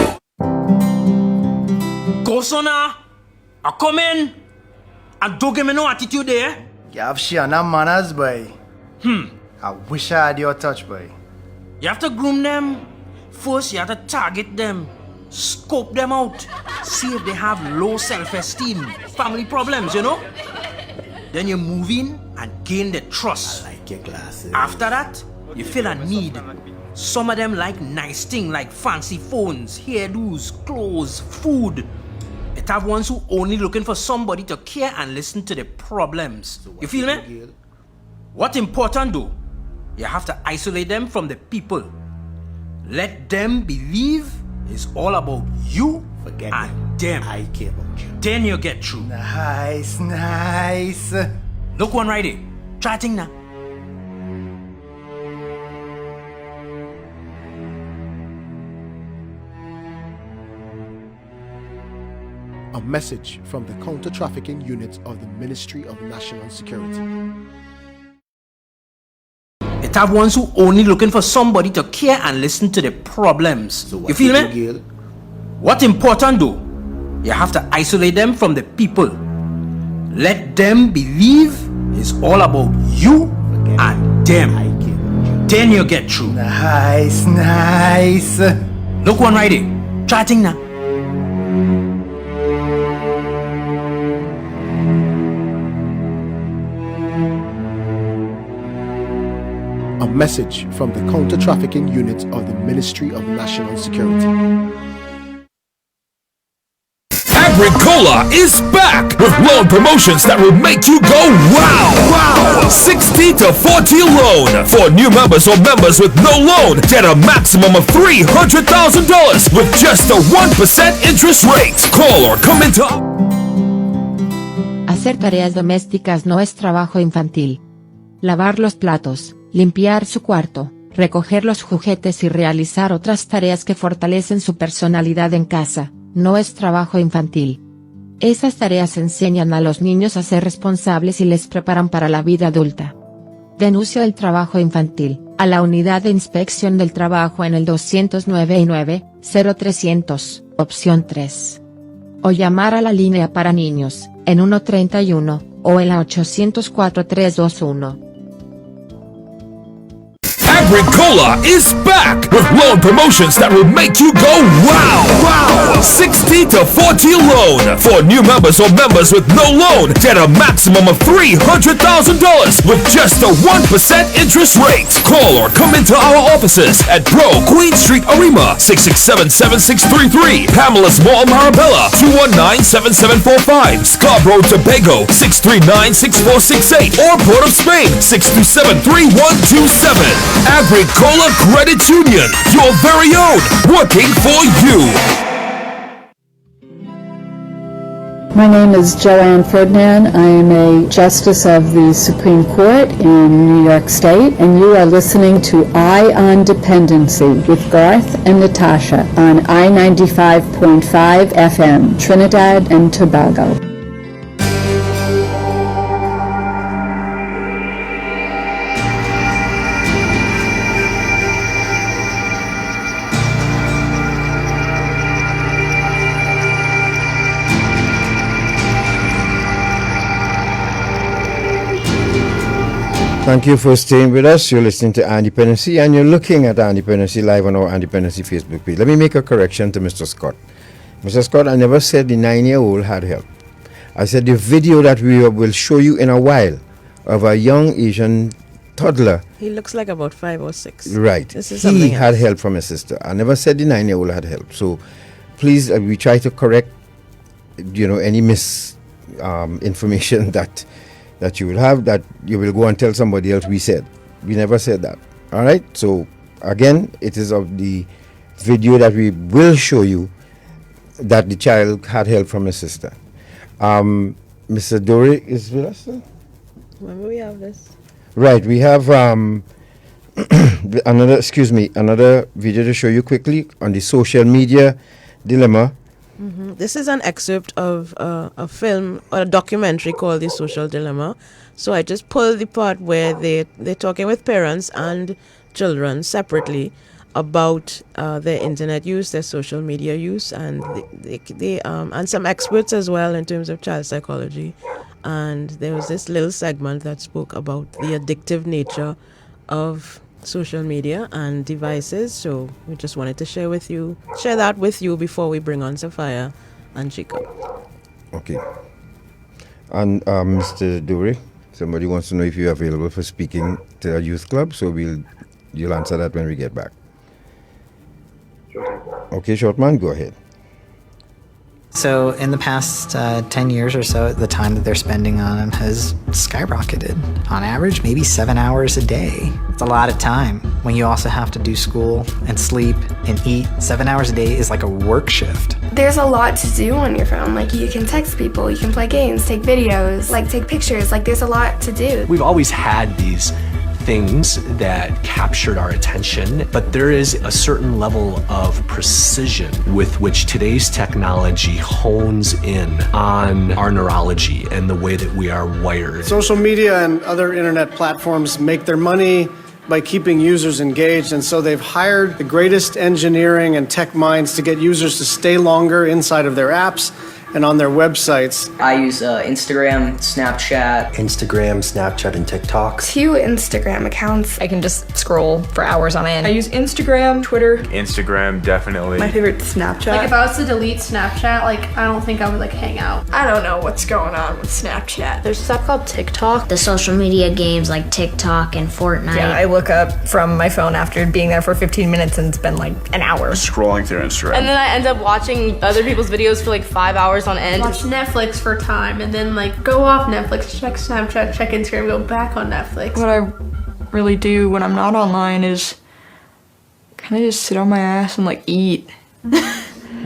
Go, Sona. I come in. And don't give me no attitude there. You have Shiana manners, boy. I wish I had your touch, boy. You have to groom them. First, you have to target them. Scope them out. See if they have low self-esteem. Family problems, Then you move in and gain the trust. I like your glasses. After that, you feel a need. Some of them like nice things like fancy phones, hairdos, clothes, food. It have ones who only looking for somebody to care and listen to the problems. You feel me? What's important though, you have to isolate them from the people. Let them believe it's all about you and them. I care about you. Then you get through. Nice. Look one right here. Try thing now. A message from the counter-trafficking unit of the Ministry of National Security. It have ones who only looking for somebody to care and listen to the problems. You feel me? What's important though, you have to isolate them from the people. Let them believe it's all about you and them. Then you get through. Nice. Look one right here. Try thing now. A message from the counter-trafficking unit of the Ministry of National Security. Agricola is back with loan promotions that will make you go wow! 60 to 40 loan. For new members or members with no loan, get a maximum of $300,000 with just a 1% interest rate. Call or come into... Hacer tareas domésticas no es trabajo infantil. Lavar los platos, limpiar su cuarto, recoger los juguetes y realizar otras tareas que fortalecen su personalidad en casa, no es trabajo infantil. Esas tareas enseñan a los niños a ser responsables y les preparan para la vida adulta. Denuncio el trabajo infantil a la Unidad de Inspección del Trabajo en el 209-0300, opción 3. O llamar a la línea para niños, en 131, o en la 804-321. Agricola is back with loan promotions that will make you go wow! Wow! 60 to 40 loan. For new members or members with no loan, get a maximum of $300,000 with just a 1% interest rate. Call or come into our offices at Bro, Queen Street, Arima, 667-7633. Pamela's Mall, Marabella, 219-7745. Scarborough, Tobago, 639-6468. Or Port of Spain, 627-3127. Agricola Credit Union, your very own, working for you. My name is Joanne Ferdinand. I am a Justice of the Supreme Court in New York State, and you are listening to Eye on Dependency with Garth and Natasha on I-95.5 FM, Trinidad and Tobago. Thank you for staying with us. You're listening to Independency, and you're looking at Independency live on our Independency Facebook page. Let me make a correction to Mr. Scott. Mr. Scott, I never said the 9-year-old had help. I said the video that we will show you in a while of a young Asian toddler. He looks like about 5 or 6. Right. This is he something had else. help from his sister. I never said the 9-year-old had help. So please, we try to correct, any information that you will have, that you will go and tell somebody else we said. We never said that. All right? So, again, it is of the video that we will show you that the child had help from his sister. Mr. Dhoray is with us, sir? When will we have this? Right. We have another video to show you quickly on the social media dilemma. Mm-hmm. This is an excerpt of a film or a documentary called The Social Dilemma. So I just pulled the part where they're talking with parents and children separately about their internet use, their social media use, and they and some experts as well in terms of child psychology. And there was this little segment that spoke about the addictive nature of social media and devices. So we just wanted to share that with you before we bring on Sapphire and Jakob. Okay. And Mr. Dhoray, somebody wants to know if you're available for speaking to a youth club, so you'll answer that when we get back. Okay, Shortman, go ahead. So in the past 10 years or so, the time that they're spending on them has skyrocketed. On average, maybe 7 hours a day. It's a lot of time when you also have to do school and sleep and eat. 7 hours a day is like a work shift. There's a lot to do on your phone. Like, you can text people, you can play games, take videos, take pictures. There's a lot to do. We've always had these things that captured our attention, but there is a certain level of precision with which today's technology hones in on our neurology and the way that we are wired. Social media and other internet platforms make their money by keeping users engaged, and so they've hired the greatest engineering and tech minds to get users to stay longer inside of their apps and on their websites. I use Instagram, Snapchat, and TikTok. 2 Instagram accounts. I can just scroll for hours on end. I use Instagram, Twitter. Instagram, definitely. My favorite, Snapchat. If I was to delete Snapchat, I don't think I would hang out. I don't know what's going on with Snapchat. There's stuff called TikTok. The social media games like TikTok and Fortnite. Yeah, I look up from my phone after being there for 15 minutes and spend an hour. Scrolling through Instagram. And then I end up watching other people's videos for 5 hours on end. Watch Netflix for time and then go off Netflix, check Snapchat, check Instagram, go back on Netflix. What I really do when I'm not online is kind of just sit on my ass and eat.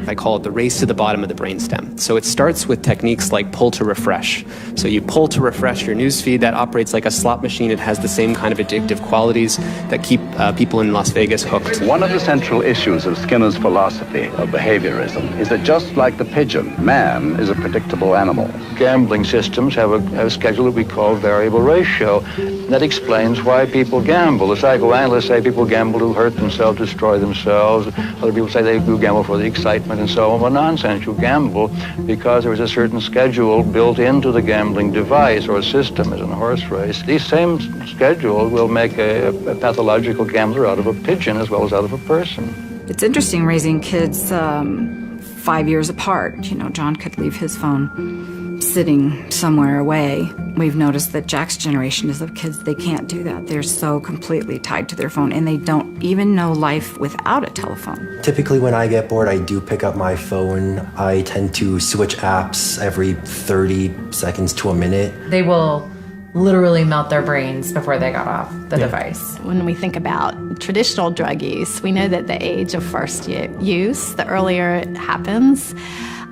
I call it the race to the bottom of the brainstem. So it starts with techniques like pull to refresh. So you pull to refresh your newsfeed. That operates like a slot machine. It has the same kind of addictive qualities that keep people in Las Vegas hooked. One of the central issues of Skinner's philosophy of behaviorism is that just like the pigeon, man is a predictable animal. Gambling systems have a schedule that we call variable ratio. That explains why people gamble. The psychoanalysts say people gamble to hurt themselves, destroy themselves. Other people say they do gamble for the excitement equipment and so on were nonsense. You gamble because there is a certain schedule built into the gambling device or system, as in a horse race. These same schedules will make a pathological gambler out of a pigeon as well as out of a person. It's interesting raising kids 5 years apart. You know, John could leave his phone sitting somewhere away. We've noticed that Jack's generation is of kids, they can't do that. They're so completely tied to their phone, and they don't even know life without a telephone. Typically when I get bored, I do pick up my phone. I tend to switch apps every 30 seconds to a minute. They will literally melt their brains before they got off the device. When we think about traditional drug use, we know that the age of first use, the earlier it happens,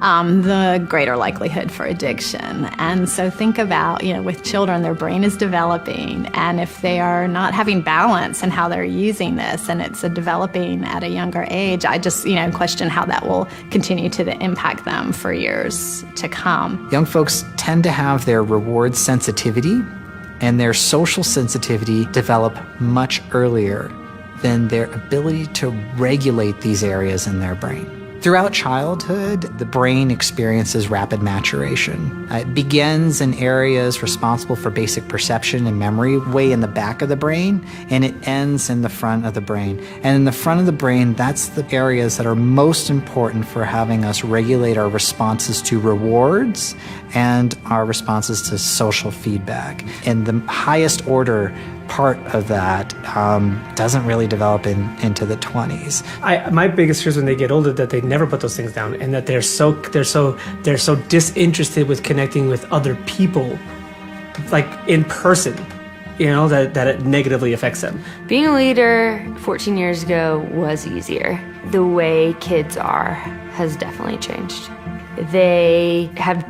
the greater likelihood for addiction. And so think about, with children, their brain is developing, and if they are not having balance in how they're using this, and it's developing at a younger age, I just, question how that will continue to impact them for years to come. Young folks tend to have their reward sensitivity and their social sensitivity develop much earlier than their ability to regulate these areas in their brain. Throughout childhood, the brain experiences rapid maturation. It begins in areas responsible for basic perception and memory, way in the back of the brain, and it ends in the front of the brain. And in the front of the brain, that's the areas that are most important for having us regulate our responses to rewards and our responses to social feedback. And the highest order part of that doesn't really develop into the 20s. My biggest fear is when they get older that they never put those things down, and that they're so disinterested with connecting with other people, like in person, that it negatively affects them. Being a leader 14 years ago was easier. The way kids are has definitely changed. They have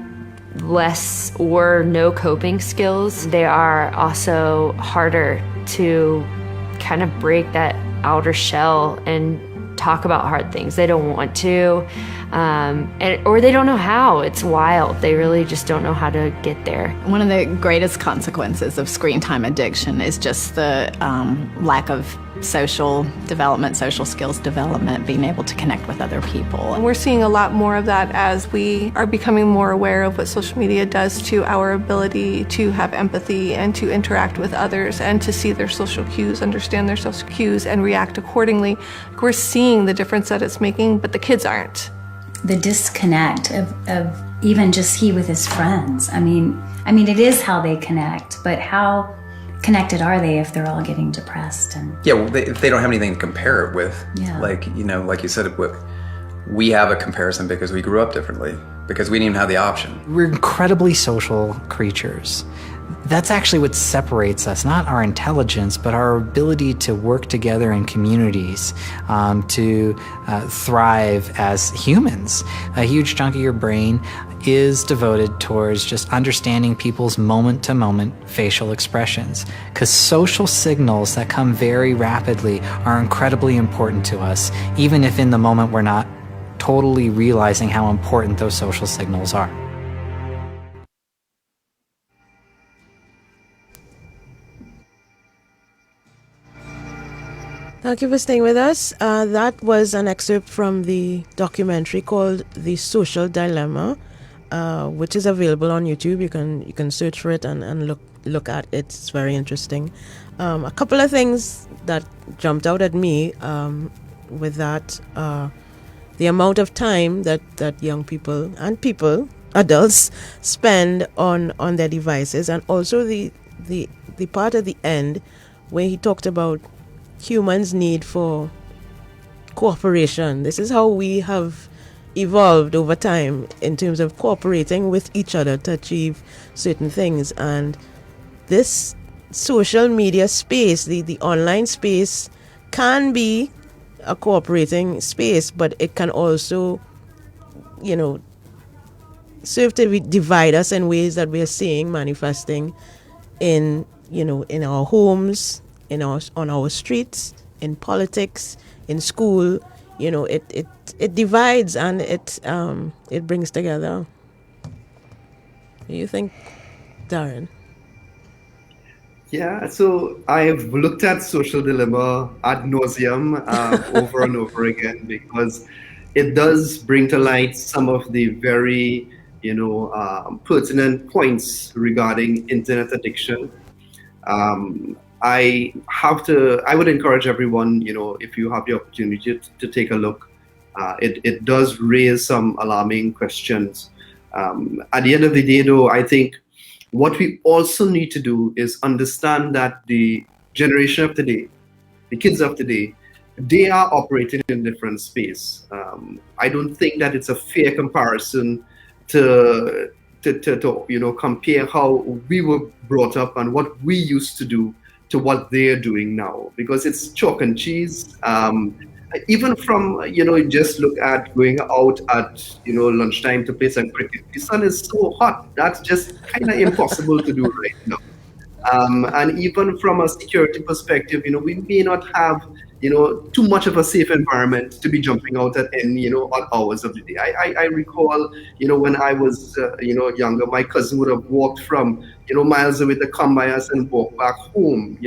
less or no coping skills. They are also harder to kind of break that outer shell and talk about hard things. They don't want to, or they don't know how. It's wild. They really just don't know how to get there. One of the greatest consequences of screen time addiction is just the lack of social development, social skills development, being able to connect with other people. And we're seeing a lot more of that as we are becoming more aware of what social media does to our ability to have empathy and to interact with others and to see their social cues, understand their social cues, and react accordingly. We're seeing the difference that it's making, but the kids aren't. The disconnect of even just he with his friends. I mean, it is how they connect, but how connected are they if they're all getting depressed? And if they don't have anything to compare it with. Like you said, we have a comparison because we grew up differently, because we didn't even have the option. We're incredibly social creatures. That's actually what separates us, not our intelligence, but our ability to work together in communities, to thrive as humans. A huge chunk of your brain is devoted towards just understanding people's moment-to-moment facial expressions, because social signals that come very rapidly are incredibly important to us, even if in the moment we're not totally realizing how important those social signals are. Thank you for staying with us. That was an excerpt from the documentary called The Social Dilemma, which is available on YouTube. You can search for it and look at it. It's very interesting. A couple of things that jumped out at me with that, the amount of time that young people and adults spend on their devices, and also the part at the end where he talked about humans' need for cooperation. This is how we have evolved over time in terms of cooperating with each other to achieve certain things. And this social media space, the online space, can be a cooperating space, but it can also, serve to divide us in ways that we are seeing manifesting in our homes, on our streets, in politics, in school. It divides and it brings together. What do you think, Daren? Yeah, so I've looked at Social Dilemma ad nauseum over and over again, because it does bring to light some of the very, pertinent points regarding internet addiction. I would encourage everyone, if you have the opportunity to take a look, it does raise some alarming questions. At the end of the day, though, I think what we also need to do is understand that the generation of today, the kids of today, they are operating in different space. I don't think that it's a fair comparison to compare how we were brought up and what we used to do to what they're doing now, because it's chalk and cheese. Even from, just look at going out at, lunchtime to play some cricket. The sun is so hot, that's just kind of impossible to do right now. And even from a security perspective, we may not have, too much of a safe environment to be jumping out at any, odd hours of the day. I recall, when I was, younger, my cousin would have walked from, miles away to come by us and walk back home,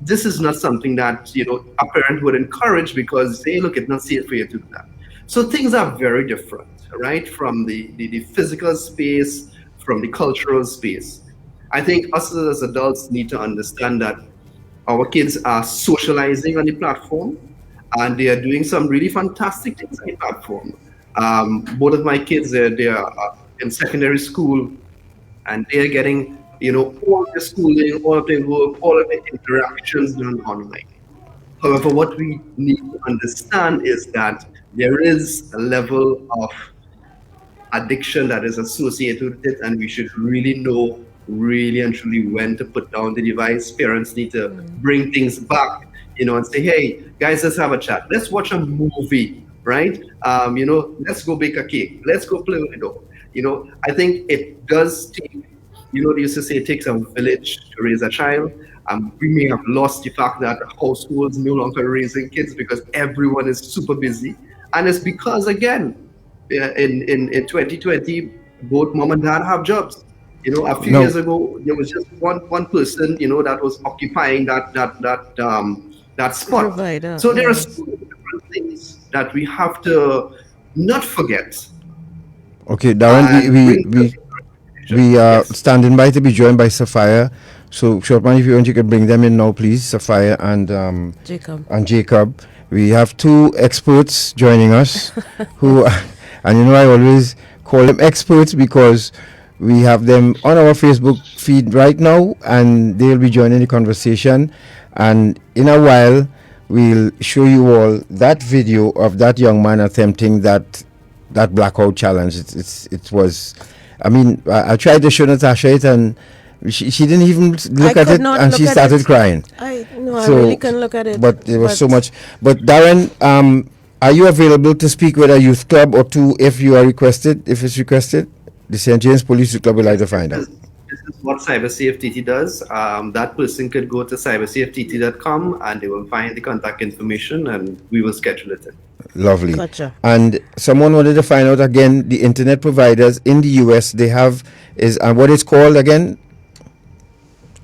This is not something that, a parent would encourage because, hey, look, it's not safe for you to do that. So things are very different, right? From the physical space, from the cultural space. I think us as adults need to understand that our kids are socializing on the platform and they are doing some really fantastic things on the platform. Both of my kids, they are in secondary school and they're getting all the schooling, all of the work, all of the interactions done online. However, what we need to understand is that there is a level of addiction that is associated with it, and we should really know really and truly when to put down the device. Parents need to bring things back, and say, hey, guys, let's have a chat. Let's watch a movie, right? Let's go bake a cake. Let's go play with the dog. I think it does take, they used to say it takes a village to raise a child. We may have lost the fact that households no longer raising kids because everyone is super busy. And it's because, again, in 2020, both mom and dad have jobs. A few years ago, there was just one person, that was occupying that spot. Provider. So there are so many different things that we have to not forget. Okay, Daren, we are standing by to be joined by Sapphire. So, Shortman, if you want, you can bring them in now, please. Sapphire and Jakob. We have two experts joining us who, and I always call them experts because we have them on our Facebook feed right now, and they'll be joining the conversation. And in a while, we'll show you all that video of that young man attempting that blackout challenge. It was. I mean, I tried to show Natasha it, and she didn't even look at it, and she started crying. I really couldn't look at it. But it was so much. But Daren, are you available to speak with a youth club or two if you are requested? If it's requested, the St. James Police Youth Club would like to find out. This is what CyberSafeTT does. That person could go to cybersafettt.com and they will find the contact information, and we will schedule it in. Lovely. Gotcha. And someone wanted to find out again, the internet providers in the US, they have what it's called again?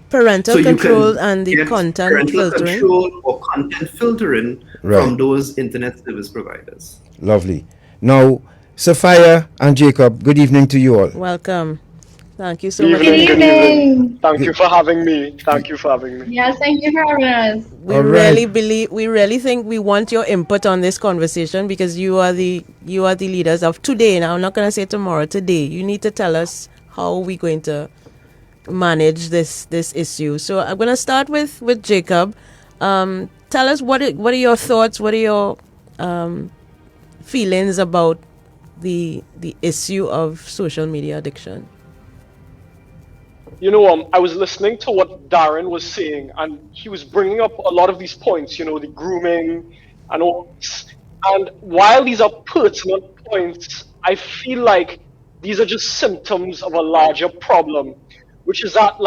Parental control and the content filtering. Control or content filtering from those internet service providers. Lovely. Now, Sapphire and Jakob, good evening to you all. Welcome. Thank you so much. Good evening. Thank you for having me. Yes, thank you for having us. We really think we want your input on this conversation because you are the leaders of today. Now, I'm not going to say tomorrow, today. You need to tell us how we're going to manage this issue. So I'm going to start with Jakob. Tell us what are your thoughts, what are your feelings about the issue of social media addiction? I was listening to what Daren was saying, and he was bringing up a lot of these points, the grooming and all. And while these are pertinent points, I feel like these are just symptoms of a larger problem, which is that,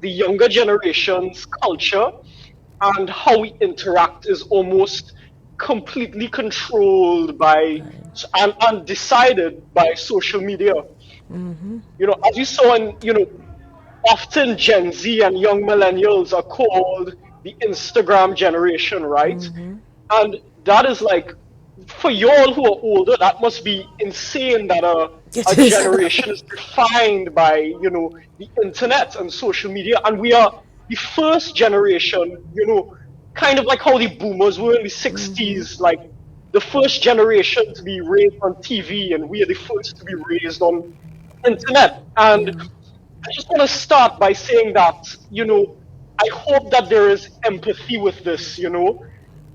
the younger generation's culture and how we interact is almost completely controlled by and decided by social media. Mm-hmm. As you saw in, often Gen Z and young millennials are called the Instagram generation, right? Mm-hmm. And that is for y'all who are older, that must be insane that a generation is defined by, you know, the internet and social media, and we are the first generation, you know, kind of like how the boomers were in the 60s, like the first generation to be raised on TV, and we are the first to be raised on internet. And I just want to start by saying that, you know, I hope that there is empathy with this, you know.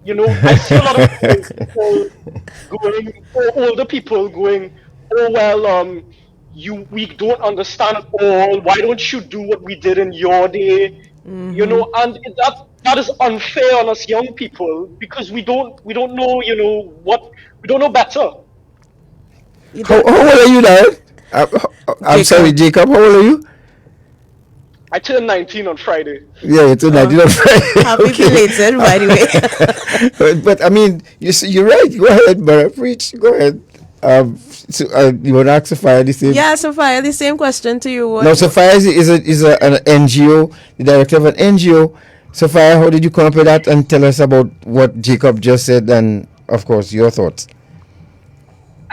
You know, I see a lot of people going, or older people going, oh, well, we don't understand it all. Why don't you do what we did in your day? You know, and that is unfair on us young people, because we don't know, you know, we don't know better. How old are you, Daren? I'm sorry, Jacob. How old are you? I turned 19 on Friday. Yeah, you turned 19 on Friday. Happy belated, by the way. but I mean, you're right. Go ahead, Bara. Preach. Go ahead. You want to ask Sapphire the same? Yeah, Sapphire, the same question to you. No, Sapphire is an NGO, the director of an NGO. Sapphire, how did you come up with that? And tell us about what Jacob just said, and of course, your thoughts.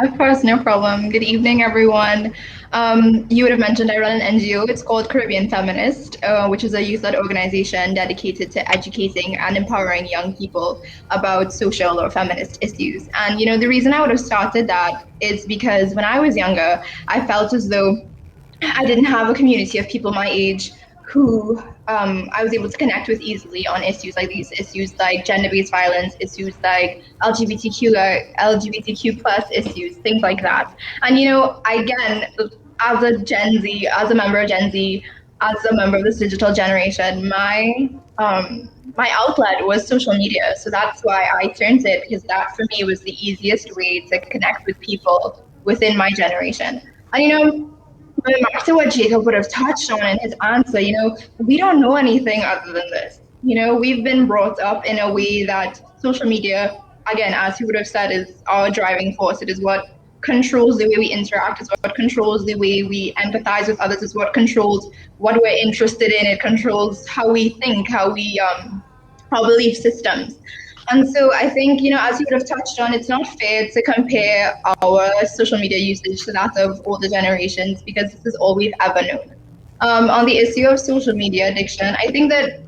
Of course, no problem. Good evening, everyone. You would have mentioned I run an NGO. It's called Caribbean Feminist, which is a youth-led organization dedicated to educating and empowering young people about social or feminist issues. And, you know, the reason I would have started that is because when I was younger, I felt as though I didn't have a community of people my age who I was able to connect with easily on issues like these, issues like gender-based violence, issues like LGBTQ plus issues, things like that. And, you know, again, as a Gen Z, as a member of Gen Z, as a member of this digital generation, my outlet was social media. So that's why I turned to it, because that for me was the easiest way to connect with people within my generation. And, you know, going back to what Jacob would have touched on in his answer, you know, we don't know anything other than this. You know, we've been brought up in a way that social media, again, as he would have said, is our driving force. It is what controls the way we interact, it's what controls the way we empathize with others, it's what controls what we're interested in, it controls how we think, how we, our belief systems. And so I think, you know, as you would have touched on, it's not fair to compare our social media usage to that of older generations, because this is all we've ever known. On the issue of social media addiction, I think that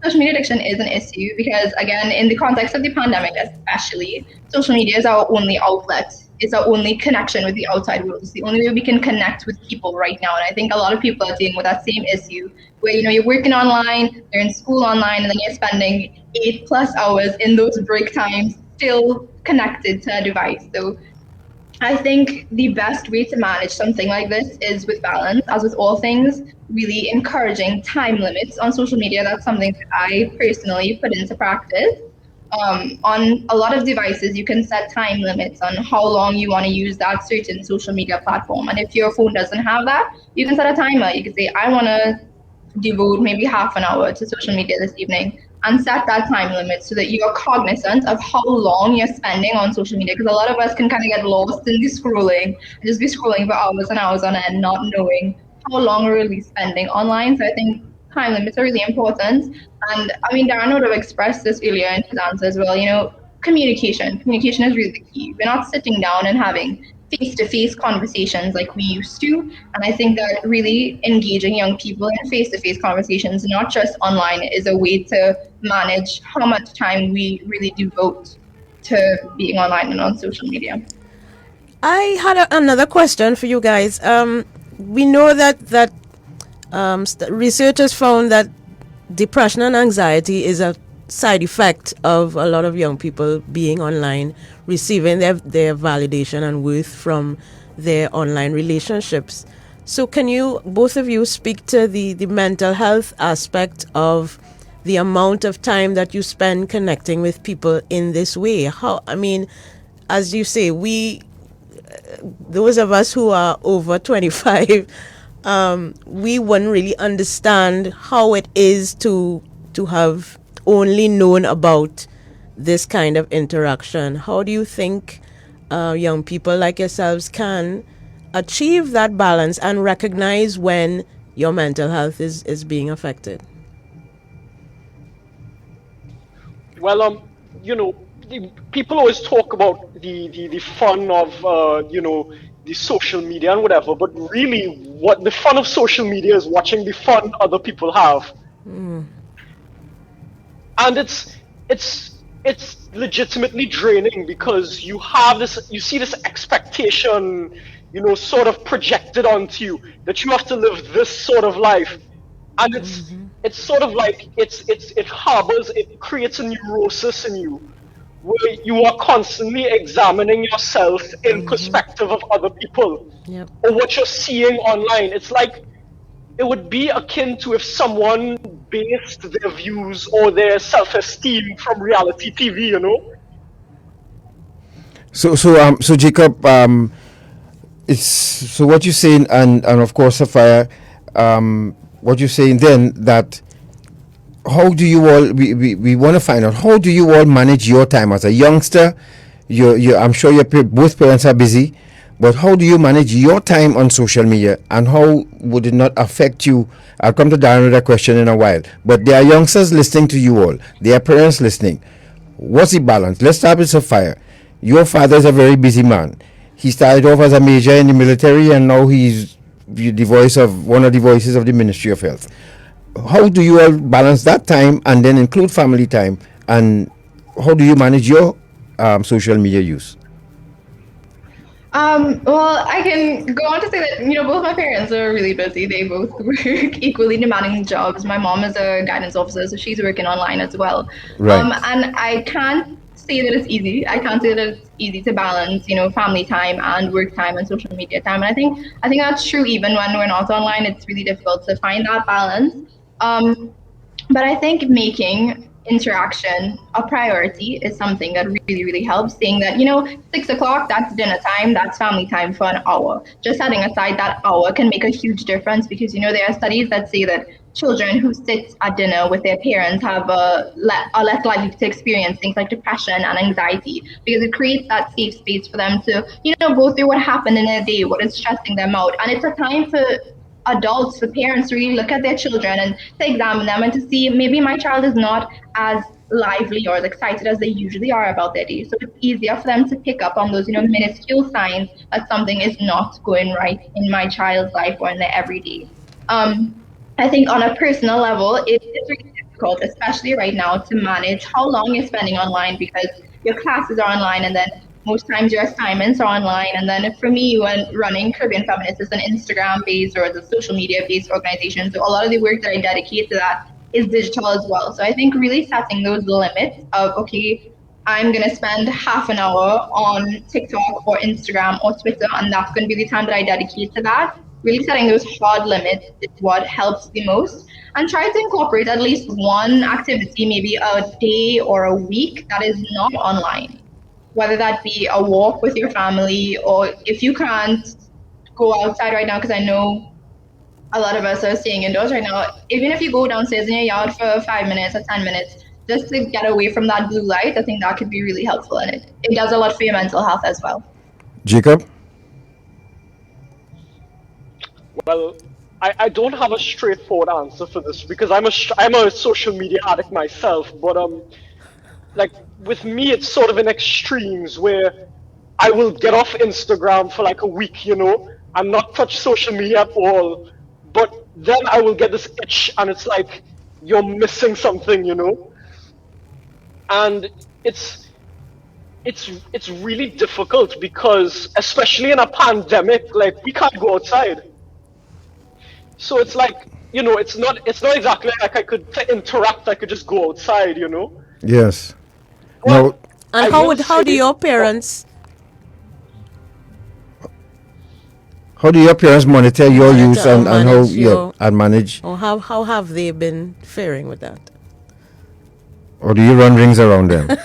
social media addiction is an issue because, again, in the context of the pandemic especially, social media is our only outlet. It's our only connection with the outside world. It's the only way we can connect with people right now. And I think a lot of people are dealing with that same issue where, you know, you're working online, you're in school online, and then you're spending 8+ hours in those break times still connected to a device. So I think the best way to manage something like this is with balance, as with all things, really encouraging time limits on social media. That's something that I personally put into practice. On a lot of devices, you can set time limits on how long you want to use that certain social media platform. And if your phone doesn't have that, you can set a timer. You can say, I want to devote maybe half an hour to social media this evening, and set that time limit so that you're cognizant of how long you're spending on social media. Because a lot of us can kind of get lost in the scrolling and just be scrolling for hours and hours on end, not knowing how long we're really spending online. So I think time limits are really important. And I mean, Daren would have expressed this earlier in his answer as well. You know, communication is really the key. We're not sitting down and having face-to-face conversations like we used to. And I think that really engaging young people in face-to-face conversations, not just online, is a way to manage how much time we really devote to being online and on social media. I had another question for you guys. We know that researchers found that depression and anxiety is a side effect of a lot of young people being online, receiving their validation and worth from their online relationships. So can you, both of you, speak to the mental health aspect of the amount of time that you spend connecting with people in this way? How, I mean, as you say, those of us who are over 25, we wouldn't really understand how it is to have only known about this kind of interaction. How do you think young people like yourselves can achieve that balance and recognize when your mental health is being affected? Well, you know, people always talk about the fun of the social media and whatever, but really what the fun of social media is watching the fun other people have. And it's legitimately draining because you see this expectation, sort of projected onto you that you have to live this sort of life. And it's sort of like it creates a neurosis in you where you are constantly examining yourself in perspective of other people or what you're seeing online. It's like it would be akin to if someone based their views or their self-esteem from reality TV, So Jakob, so what you're saying, and of course Sapphire, what you're saying then, that how do you all, we want to find out, how do you all manage your time as a youngster? I'm sure both parents are busy, but how do you manage your time on social media, and how would it not affect you? I'll come to Daren with a question in a while, but there are youngsters listening to you all, there are parents listening. What's the balance? Let's start with Sapphire. Your father is a very busy man. He started off as a major in the military, and now he's one of the voices of the Ministry of Health. How do you all balance that time and then include family time, and how do you manage your social media use? Well, I can go on to say that, both my parents are really busy. They both work equally demanding jobs. My mom is a guidance officer, so she's working online as well. Right. And I can't say that it's easy. I can't say that it's easy to balance, family time and work time and social media time. And I think that's true even when we're not online. It's really difficult to find that balance. But I think making interaction a priority is something that really, really helps. Saying that, 6 o'clock, that's dinner time, that's family time for an hour. Just setting aside that hour can make a huge difference because, there are studies that say that children who sit at dinner with their parents are less likely to experience things like depression and anxiety because it creates that safe space for them to, go through what happened in their day, what is stressing them out. And it's a time for adults, for parents to really look at their children and to examine them and to see maybe my child is not as lively or as excited as they usually are about their day. So it's easier for them to pick up on those, minuscule signs that something is not going right in my child's life or in their everyday. I think on a personal level, it's really difficult, especially right now, to manage how long you're spending online because your classes are online and then most times your assignments are online. And then for me, when running Caribbean Feminist is an Instagram-based or a social media-based organization, so a lot of the work that I dedicate to that is digital as well. So I think really setting those limits of, okay, I'm going to spend half an hour on TikTok or Instagram or Twitter, and that's going to be the time that I dedicate to that. Really setting those hard limits is what helps the most. And try to incorporate at least one activity, maybe a day or a week that is not online. Whether that be a walk with your family, or if you can't go outside right now, because I know a lot of us are staying indoors right now, even if you go downstairs in your yard for 5 minutes or 10 minutes, just to get away from that blue light, I think that could be really helpful. And it does a lot for your mental health as well. Jakob? Well, I don't have a straightforward answer for this because I'm a social media addict myself, but like with me, it's sort of in extremes where I will get off Instagram for like a week, and not touch social media at all. But then I will get this itch, and it's like you're missing something, And it's really difficult because, especially in a pandemic, like we can't go outside. So it's like, it's not exactly like I could interact. I could just go outside, Yes. Well, no. And how do your parents? How do your parents monitor your use and how and manage? Or how have they been faring with that? Or do you run rings around them?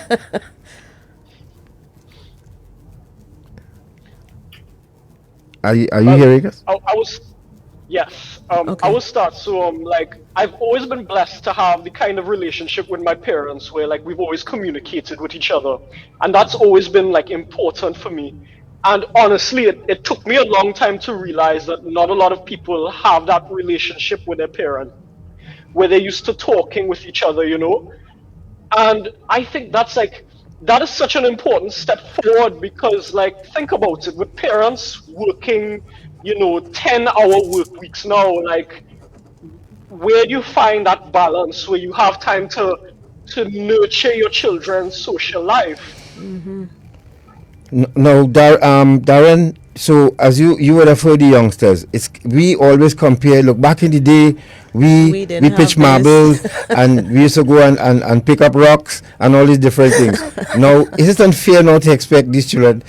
Are you hearing us? Yes. I will start. So, I've always been blessed to have the kind of relationship with my parents where, we've always communicated with each other. And that's always been, important for me. And honestly, it took me a long time to realize that not a lot of people have that relationship with their parent, where they're used to talking with each other, And I think that's, that is such an important step forward because, like, think about it, with parents working, 10-hour work weeks now, like, where do you find that balance where you have time to nurture your children's social life? No, Daren, so as you would have heard the youngsters, we always compare. Look, back in the day, we pitch marbles and we used to go and pick up rocks and all these different things. Now, is it unfair not to expect these children?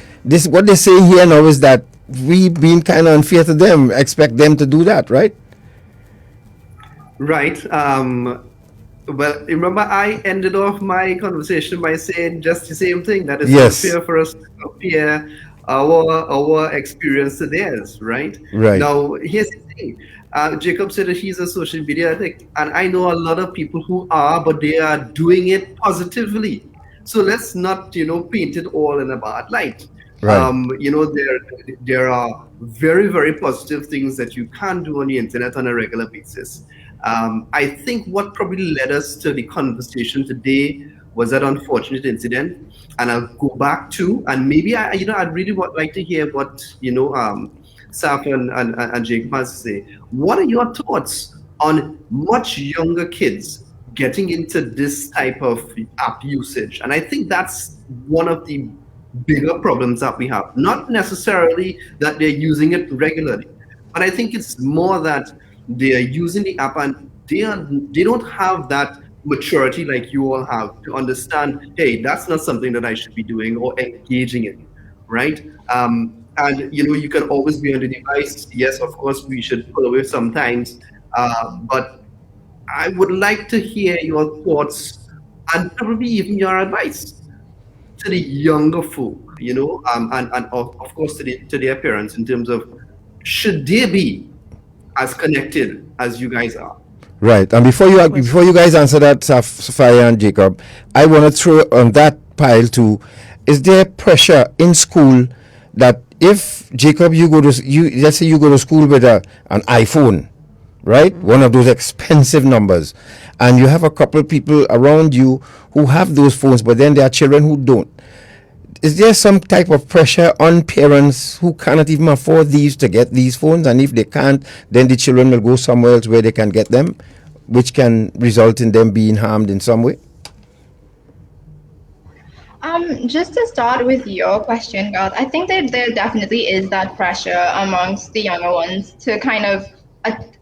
What they say here now is that we being kind of unfair to them, expect them to do that, right? Right. Well, remember, I ended off my conversation by saying just the same thing, that it's unfair for us to compare our experience to theirs, right? Right. Now, here's the thing. Jakob said that he's a social media addict, and I know a lot of people who are, but they are doing it positively. So let's not, paint it all in a bad light. Right. There are very, very positive things that you can do on the internet on a regular basis. I think what probably led us to the conversation today was that unfortunate incident, and I'll go back to, and maybe I'd really like to hear what Sapphire and Jakob has to say. What are your thoughts on much younger kids getting into this type of app usage? And I think that's one of the bigger problems that we have. Not necessarily that they're using it regularly, but I think it's more that they are using the app and they don't have that maturity like you all have to understand, hey, that's not something that I should be doing or engaging in, right? And you can always be on the device. Yes, of course, we should pull away sometimes, but I would like to hear your thoughts and probably even your advice to the younger folk, and of course to their parents in terms of, should they be as connected as you guys are? Right. And before you guys answer that, Sapphire and Jakob, I want to throw on that pile too. Is there pressure in school that if Jakob, let's say you go to school with an iPhone, right? One of those expensive numbers, and you have a couple of people around you who have those phones, but then there are children who don't. Is there some type of pressure on parents who cannot even afford these to get these phones? And if they can't, then the children will go somewhere else where they can get them, which can result in them being harmed in some way? Just to start with your question, Garth, I think that there definitely is that pressure amongst the younger ones to kind of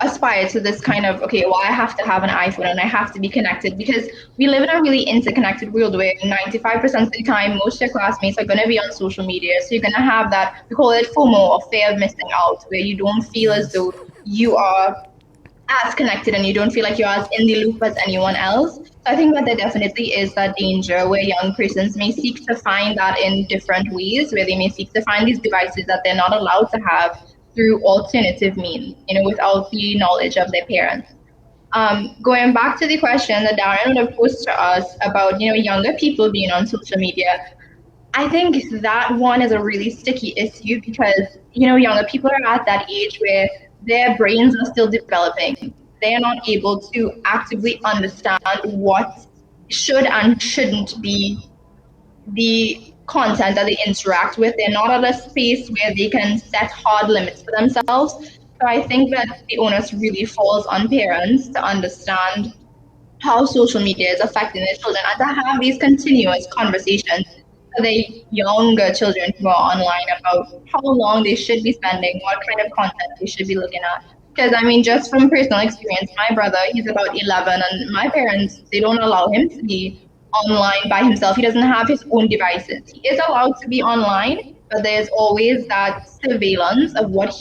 aspire to this kind of, okay, well, I have to have an iPhone and I have to be connected, because we live in a really interconnected world where 95% of the time, most of your classmates are going to be on social media. So you're going to have that, we call it FOMO, or fear of missing out, where you don't feel as though you are as connected and you don't feel like you're as in the loop as anyone else. So I think that there definitely is that danger where young persons may seek to find that in different ways, where they may seek to find these devices that they're not allowed to have through alternative means, without the knowledge of their parents. Going back to the question that Daren would have posed to us about, younger people being on social media, I think that one is a really sticky issue because, younger people are at that age where their brains are still developing. They are not able to actively understand what should and shouldn't be the content that they interact with. They're not at a space where they can set hard limits for themselves. So I think that the onus really falls on parents to understand how social media is affecting their children and to have these continuous conversations with their younger children who are online about how long they should be spending, what kind of content they should be looking at. Because just from personal experience, my brother, he's about 11, and my parents, they don't allow him to be online by himself. He doesn't have his own devices. He is allowed to be online, but there's always that surveillance of what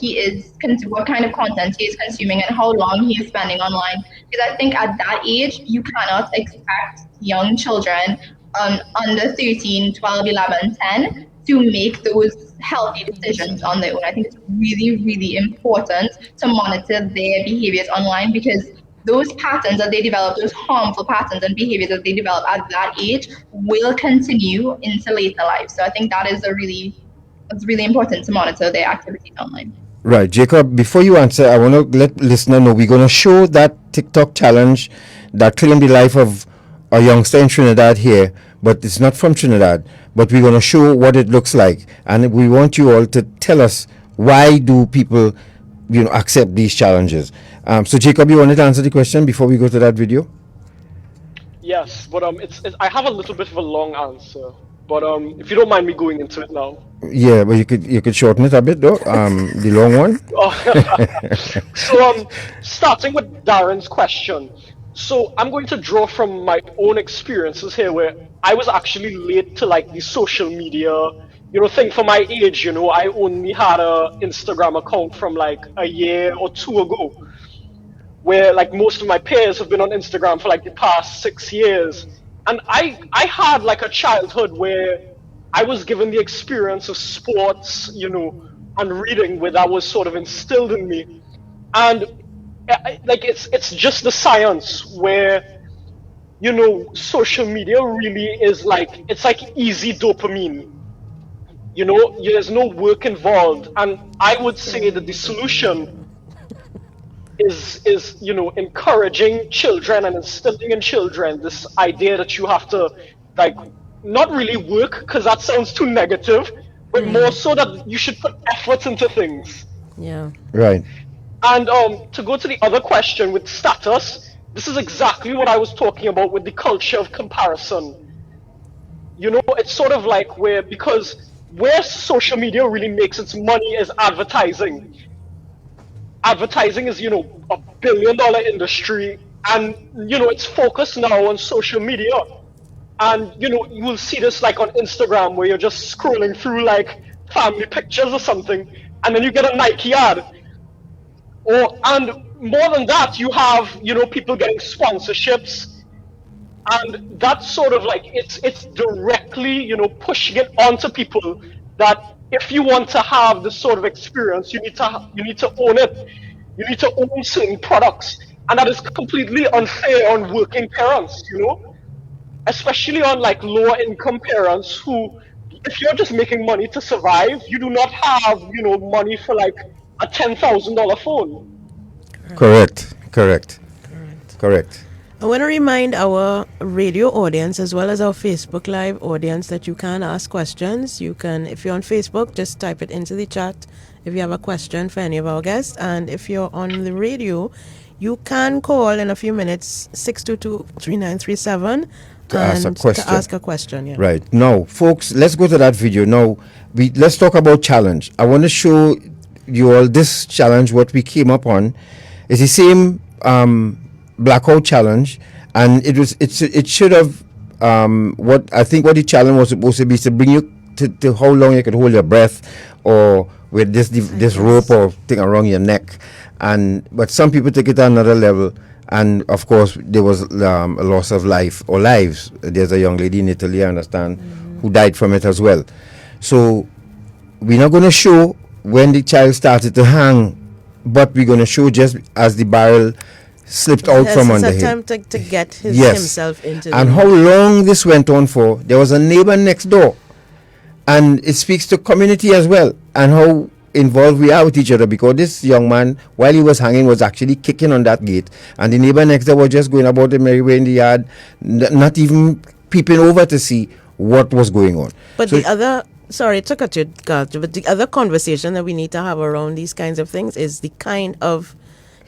kind of content he is consuming and how long he is spending online. Because I think at that age, you cannot expect young children under 13, 12, 11, 10 to make those healthy decisions on their own. I think it's really, really important to monitor their behaviors online, because those patterns that they develop, those harmful patterns and behaviors that they develop at that age will continue into later life. So I think that is it's really important to monitor their activities online. Right. Jakob, before you answer, I want to let listener know we're going to show that TikTok challenge that claimed the life of a youngster in Trinidad here, but it's not from Trinidad. But we're going to show what it looks like, and we want you all to tell us why do people, accept these challenges. So Jacob, you wanted to answer the question before we go to that video? Yes, but I have a little bit of a long answer. But if you don't mind me going into it now. Yeah, but you could shorten it a bit though. The long one. So starting with Daren's question. So I'm going to draw from my own experiences here, where I was actually late to like the social media, thing for my age. I only had a Instagram account from like a year or two ago, where like most of my peers have been on Instagram for like the past 6 years. And I had like a childhood where I was given the experience of sports, and reading, where that was sort of instilled in me. And like it's just the science where, social media really is like, it's like easy dopamine. There's no work involved. And I would say that the solution is encouraging children and instilling in children this idea that you have to like not really work, because that sounds too negative, but more so that you should put effort into things. Yeah. Right. And to go to the other question with status, this is exactly what I was talking about with the culture of comparison. It's sort of like where social media really makes its money is advertising. Advertising is, a $1 billion industry, and, it's focused now on social media. And, you will see this like on Instagram, where you're just scrolling through like family pictures or something, and then you get a Nike ad. And more than that, you have, people getting sponsorships. And that's sort of like, it's directly, pushing it onto people that if you want to have this sort of experience, you need to own it. You need to own certain products, and that is completely unfair on working parents. Especially on like lower income parents who, if you're just making money to survive, you do not have money for like a $10,000 phone. Correct. I want to remind our radio audience as well as our Facebook Live audience that you can ask questions. You can, if you're on Facebook, just type it into the chat if you have a question for any of our guests. And if you're on the radio, you can call in a few minutes, 622-3937. To ask a question. Yeah. Right. Now, folks, let's go to that video. Now, let's talk about challenge. I want to show you all this challenge, what we came up on. It's the same blackout challenge, and it should have what the challenge was supposed to be, to bring you to how long you can hold your breath, or with this rope or thing around your neck. But some people take it to another level, and of course there was a loss of life or lives. There's a young lady in Italy, I understand, who died from it as well. So we're not going to show when the child started to hang, but we're going to show just as the barrel slipped out from under him. Attempt to get himself into and how long this went on for. There was a neighbor next door, and it speaks to community as well, and how involved we are with each other, because this young man, while he was hanging, was actually kicking on that gate, and the neighbor next door was just going about the merry way in the yard, not even peeping over to see what was going on. But so the other, sorry to cut you, but the other conversation that we need to have around these kinds of things is the kind of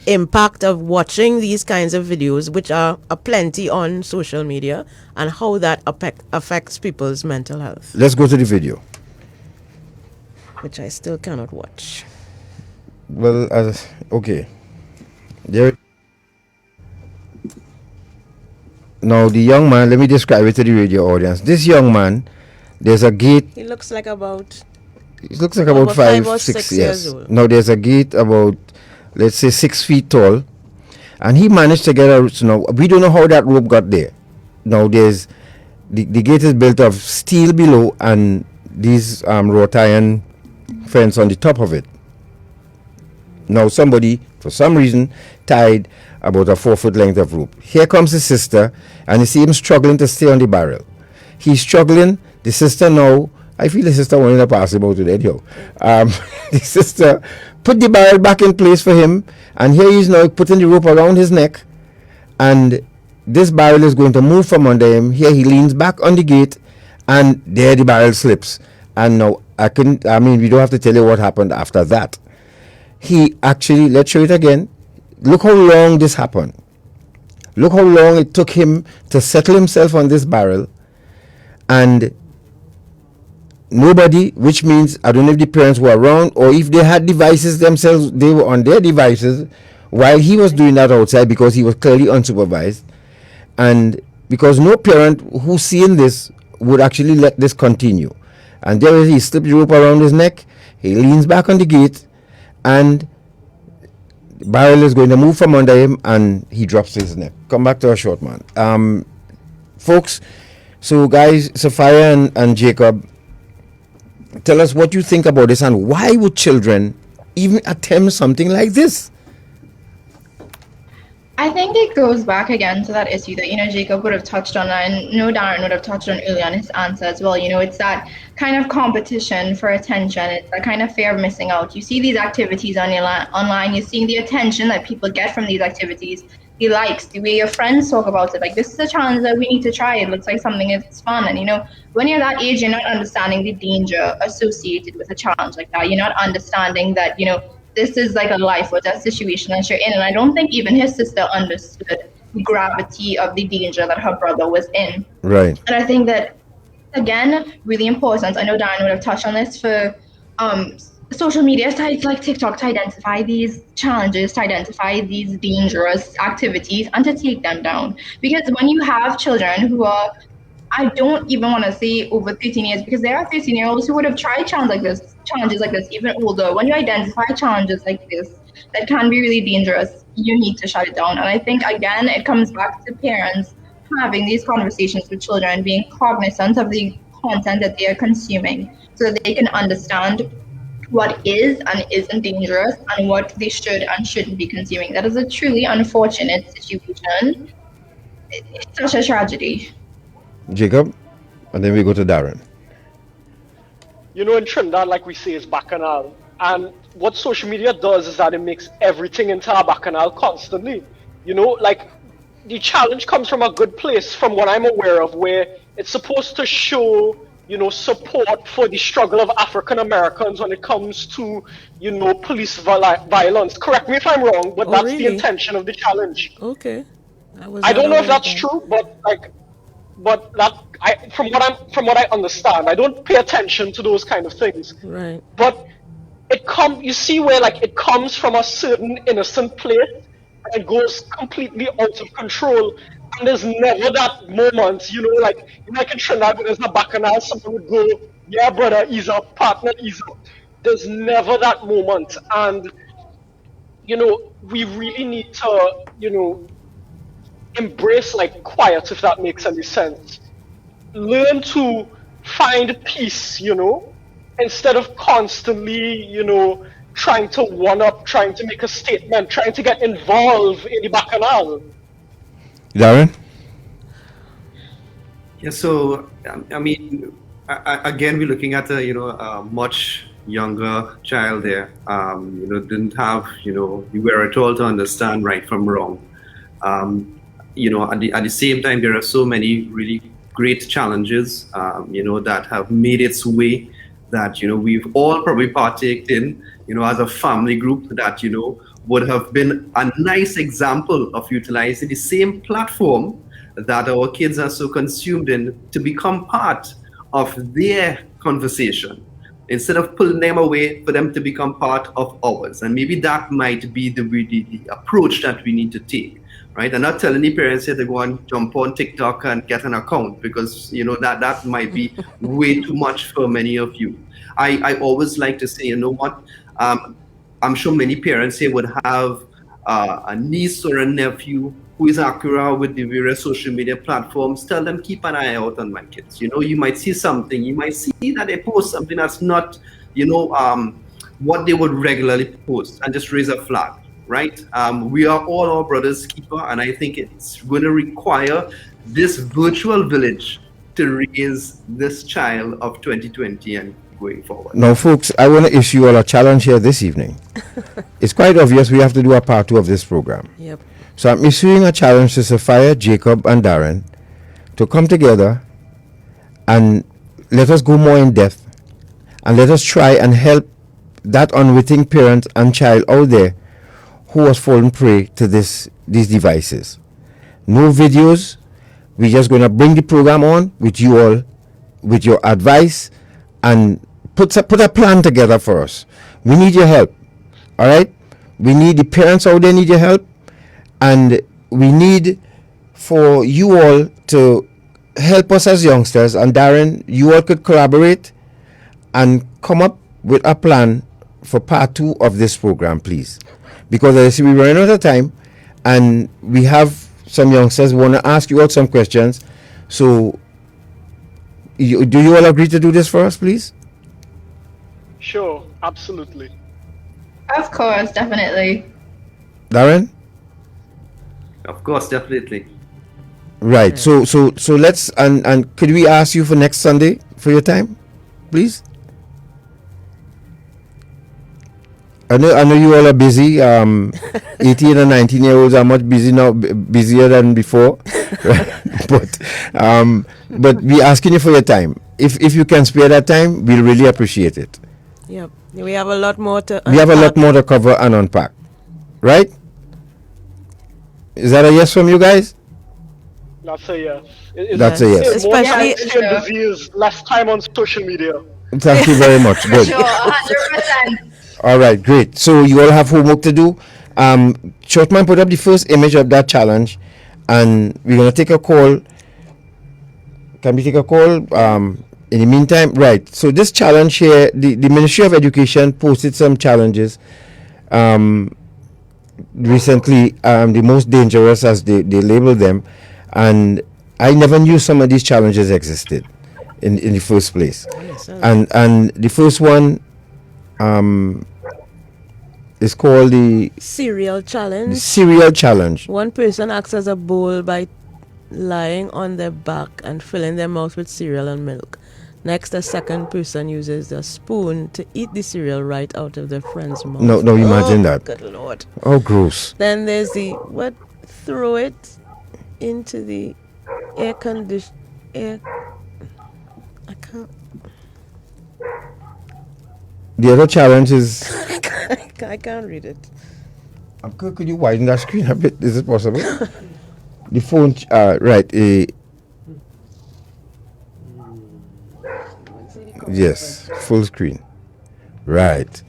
impact of watching these kinds of videos, which are plenty on social media, and how that affects people's mental health. Let's go to the video, which I still cannot watch. Well, okay. There. Now the young man, let me describe it to the radio audience. This young man, there's a gate. He looks like about 5 or 6 years old. Now there's a gate about, let's say, 6 feet tall, and he managed to get a. So now we don't know how that rope got there. Now there's the gate is built of steel below and these wrought iron fence on the top of it. Now somebody, for some reason, tied about a 4 foot length of rope. Here comes his sister, and you see him struggling to stay on the barrel. He's struggling. The sister now, I feel the sister wanted to pass him out to the radio. The sister put the barrel back in place for him, and here he's now putting the rope around his neck, and this barrel is going to move from under him. Here he leans back on the gate, and there the barrel slips. And now we don't have to tell you what happened after that. He actually, let's show it again. Look how long this happened. Look how long it took him to settle himself on this barrel. And nobody, which means I don't know if the parents were around or if they had devices themselves, they were on their devices while he was doing that outside, because he was clearly unsupervised. And because no parent who's seeing this would actually let this continue. And there is, he slipped the rope around his neck, he leans back on the gate, and the barrel is going to move from under him, and he drops his neck. Come back to a short man. Folks, so guys, Sapphire and Jakob, tell us what you think about this, and why would children even attempt something like this? I think it goes back again to that issue that, Jakob would have touched on, and Daren would have touched on earlier on his answer as well. It's that kind of competition for attention. It's that kind of fear of missing out. You see these activities online, you're seeing the attention that people get from these activities, the likes, the way your friends talk about it. Like, this is a challenge that we need to try. It looks like something that's fun. And, when you're that age, you're not understanding the danger associated with a challenge like that. You're not understanding that, this is like a life or death situation that you're in. And I don't think even his sister understood the gravity of the danger that her brother was in. Right. And I think that, again, really important. I know Daren would have touched on this, for social media sites like TikTok to identify these challenges, to identify these dangerous activities, and to take them down. Because when you have children who are, I don't even want to say over 13 years, because there are 13-year-olds who would have tried challenges like this even older. When you identify challenges like this that can be really dangerous, you need to shut it down. And I think, again, it comes back to parents having these conversations with children, being cognizant of the content that they are consuming, so that they can understand what is and isn't dangerous and what they should and shouldn't be consuming. That is a truly unfortunate situation. It's such a tragedy. Jakob, and then we go to Daren. In Trinidad, like we say, is bacchanal. And what social media does is that it makes everything into a bacchanal constantly. Like, the challenge comes from a good place, from what I'm aware of, where it's supposed to show, support for the struggle of African Americans when it comes to, police violence. Correct me if I'm wrong, but that's really the intention of the challenge. Okay. I don't know if that's true, but from what I understand, I don't pay attention to those kind of things. Right. But you see where it comes from a certain innocent place and it goes completely out of control. And there's never that moment, like in Trinidad, when there's a bacchanal, someone would go, "Yeah, brother, ease up, partner, ease up." There's never that moment, and we really need to, embrace quiet, if that makes any sense. Learn to find peace, instead of constantly, trying to one-up, trying to make a statement, trying to get involved in the bacchanal. Daren? Yeah, so, again, we're looking at a much younger child there. Didn't have, the wherewithal to understand right from wrong. At the same time, there are so many really great challenges, that have made its way, that, we've all probably partaked in, as a family group, that, would have been a nice example of utilizing the same platform that our kids are so consumed in to become part of their conversation, instead of pulling them away, for them to become part of ours. And maybe that might be the approach that we need to take. Right, I'm not telling the parents here to go and jump on TikTok and get an account, because that might be way too much for many of you. I always like to say, what, I'm sure many parents here would have a niece or a nephew who is accurate with the various social media platforms. Tell them, keep an eye out on my kids. You might see something, you might see that they post something that's not, what they would regularly post, and just raise a flag. Right? We are all our brother's keeper, and I think it's going to require this virtual village to raise this child of 2020 and going forward. Now, folks, I want to issue all a challenge here this evening. It's quite obvious we have to do a part 2 of this program. Yep. So I'm issuing a challenge to Sapphire, Jakob, and Daren to come together and let us go more in depth and let us try and help that unwitting parent and child out there who has fallen prey to these devices. No videos. We're just going to bring the program on with you all, with your advice, and put a plan together for us. We need your help. All right? We need the parents out there need your help, and we need for you all to help us as youngsters. And Daren, you all could collaborate and come up with a plan for part 2 of this program, please. Because as I see, we're running out of time, and we have some youngsters who want to ask you all some questions. So, do you all agree to do this for us, please? Sure, absolutely. Of course, definitely. Daren? Of course, definitely. Right. So let's and could we ask you for next Sunday for your time, please? I know you all are busy. 18 and 19-year-olds are much busier than before. But we asking you for your time. If you can spare that time, we'll really appreciate it. Yep. We have a lot more to unpack. We have a lot more to cover and unpack. Right? Is that a yes from you guys? That's a yes. That's a yes. Especially disease, less time on social media. Thank you very much. Good. Sure, 100%. All right, great. So you all have homework to do. Shortman put up the first image of that challenge, and we're gonna take a call. Can we take a call? In the meantime, right. So this challenge here, the Ministry of Education posted some challenges recently, the most dangerous as they labeled them, and I never knew some of these challenges existed in the first place. And the first one is called the cereal challenge. Cereal challenge. One person acts as a bowl by lying on their back and filling their mouth with cereal and milk. Next, a second person uses a spoon to eat the cereal right out of their friend's mouth. No, imagine that. Good Lord. Oh, gross. Then there's throw it into the air. I can't. The other challenge is... I can't read it. Could you widen that screen a bit? Is it possible? The phone, right. Yes, full screen. Right.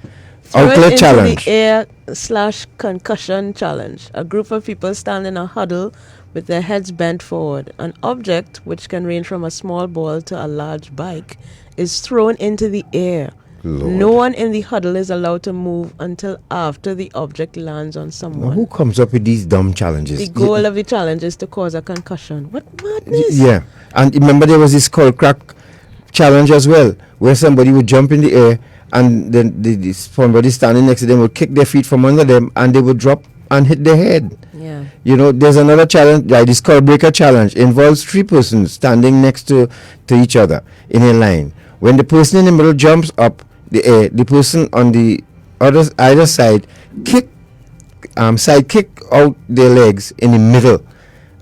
Outlet challenge. The air/concussion challenge. A group of people stand in a huddle with their heads bent forward. An object, which can range from a small ball to a large bike, is thrown into the air. Lord. No one in the huddle is allowed to move until after the object lands on someone. Now, who comes up with these dumb challenges? The goal of the challenge is to cause a concussion. What madness? Yeah. And remember there was this skull crack challenge as well, where somebody would jump in the air and then somebody standing next to them would kick their feet from under them and they would drop and hit their head. Yeah. You know, there's another challenge, like the skull breaker challenge, involves 3 persons standing next to each other in a line. When the person in the middle jumps up the air, the person on the either side side kick out their legs in the middle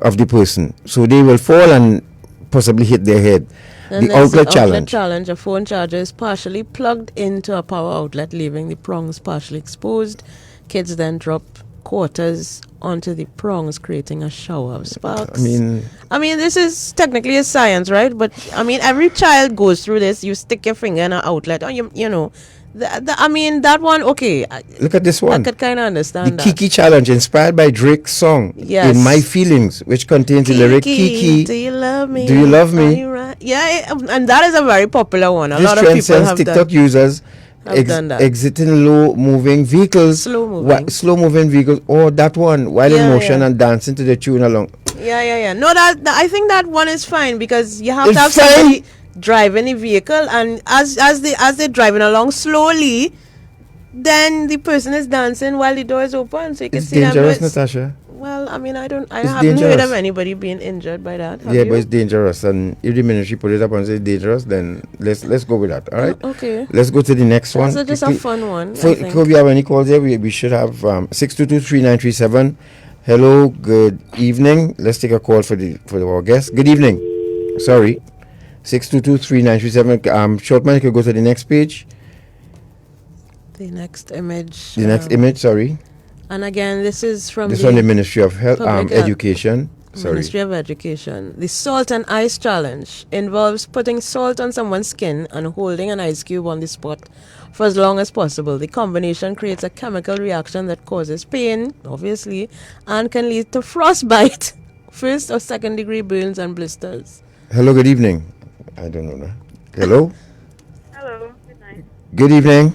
of the person, so they will fall and possibly hit their head. Then The outlet challenge. A phone charger is partially plugged into a power outlet, leaving the prongs partially exposed. Kids then drop quarters onto the prongs, creating a shower of sparks. I mean, this is technically a science, right? But I mean, every child goes through this. You stick your finger in an outlet, or you know. That one, okay. Look at this one. I could kind of understand the that. Kiki challenge, inspired by Drake's song Yes. "In My Feelings," which contains the lyric "Kiki, do you love me? do you love me?" Are you right? Yeah, and that is a very popular one. A This lot of trend people sends have TikTok done. users done that. exiting low-moving vehicles, slow-moving vehicles, or that one while in motion and dancing to the tune along. Yeah. No, that I think that one is fine because you have It's to have fine? somebody driving the vehicle, and as they're driving along slowly, then the person is dancing while the door is open, so you can It's see them. dangerous, Natasha. Well, I mean, I haven't dangerous. heard of anybody being injured by that. Have Yeah, you? but it's dangerous, and if the ministry put it up and say it's dangerous, then let's go with that. All right. Okay. Let's go to the next one. That's just a fun one. I Could think. we have any calls there? We should have 622-3937. Hello, good evening. Let's take a call for our guest. Good evening. Sorry. 622-3937. Shortman, you could go to the next page. The next image. The next image, sorry. And again, this is from the Ministry of Health, Education. Ministry of Education. The Salt and Ice Challenge involves putting salt on someone's skin and holding an ice cube on the spot for as long as possible. The combination creates a chemical reaction that causes pain, obviously, and can lead to frostbite, first or second degree burns and blisters. Hello, good evening. I don't know that. Hello? Hello, good night. Good evening.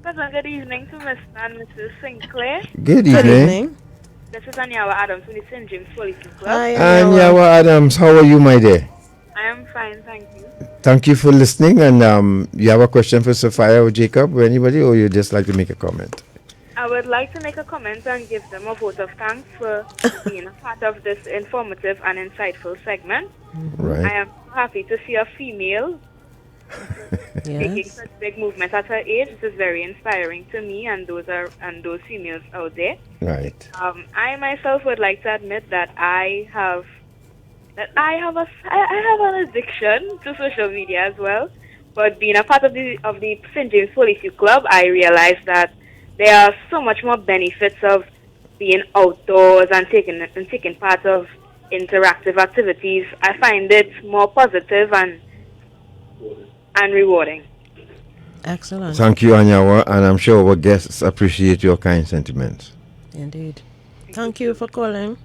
Good evening to Mr. and Mrs. Sinclair. Good evening. This is Anyawa Adams from the St. James Police Club. Hi, Anyawa Adams. How are you, my dear? I am fine, thank you. Thank you for listening. And you have a question for Sapphire or Jakob or anybody, or you just like to make a comment? I would like to make a comment and give them a vote of thanks for being a part of this informative and insightful segment. Right. I am happy to see a female making such big movement at her age. It is very inspiring to me and those females out there. Right. I myself would like to admit that I have an addiction to social media as well. But being a part of the St. James Police Club, I realized that there are so much more benefits of being outdoors and taking part of interactive activities. I find it more positive and rewarding. Excellent. Thank you, Anyawa, and I'm sure our guests appreciate your kind sentiments. Indeed. Thank you for calling.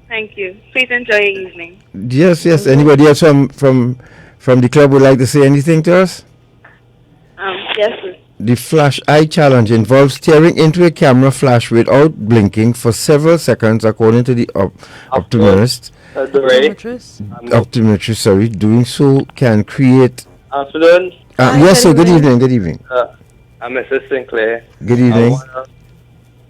Thank you. Please enjoy your evening. Yes. Anybody else from the club would like to say anything to us? Yes, sir. The Flash Eye Challenge involves staring into a camera flash without blinking for several seconds, according to the optometrist. Optometrist, sorry. Doing so can create... Afternoon. Yes, sir. Good evening. I'm Mrs. Sinclair. Good evening.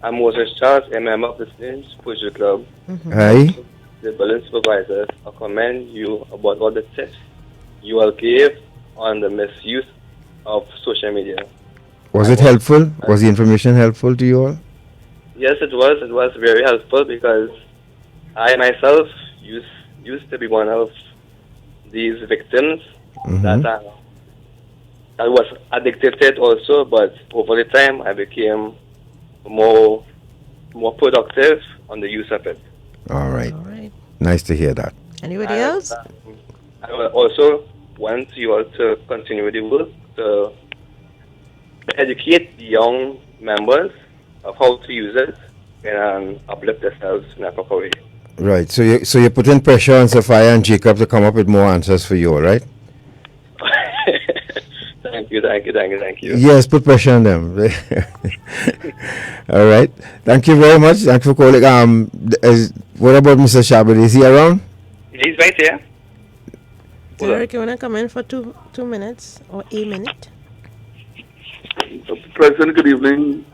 I'm Moses Charles, a member of the St. James Club. Hi. The balloon supervisors, I commend you about all the tips you all gave on the misuse of social media. Was it helpful? Was the information helpful to you all? Yes, it was. It was very helpful because I myself used to be one of these victims that was addicted to it also, but over the time I became more productive on the use of it. All right. Nice to hear that. Anybody else? I also want you all to continue the work to educate the young members of how to use it and uplift themselves in a proper way. Right. So you're putting pressure on Sapphire and Jakob to come up with more answers for you, all right? Thank you. Yes, put pressure on them. All right. Thank you very much. Thank you for calling. What about Mr. Shabbat? Is he around? He's right here. Derek, you want to come in for 2 minutes or a minute? President, good evening.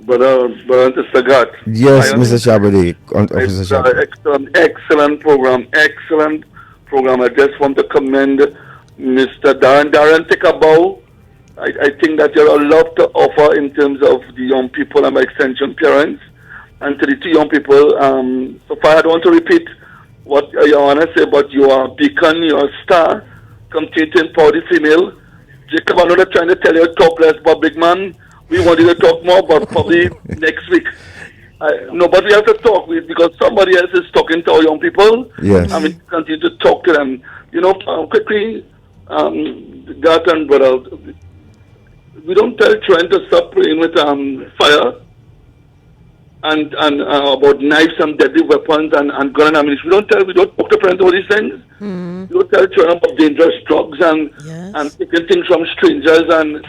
Brother Sagat. Yes, Mr. Shabbat. Excellent program. I just want to commend Mr. Daren. Take a bow. I think that you have a lot to offer in terms of the young people and by extension parents. And to the 2 young people, so far I don't want to repeat what you want to say, but you are a beacon, you are a star. Continue to empower the female. Jakob, I know they're trying to tell you a talk less, but big man, we want you to talk more, but probably next week. No, but we have to talk because somebody else is talking to our young people. Yes. I mean, continue to talk to them. Quickly, that and brother, we don't tell children to stop playing with fire and about knives and deadly weapons and gun and ammunition. We don't talk to parents about these things. We don't tell children about dangerous drugs and taking things from strangers and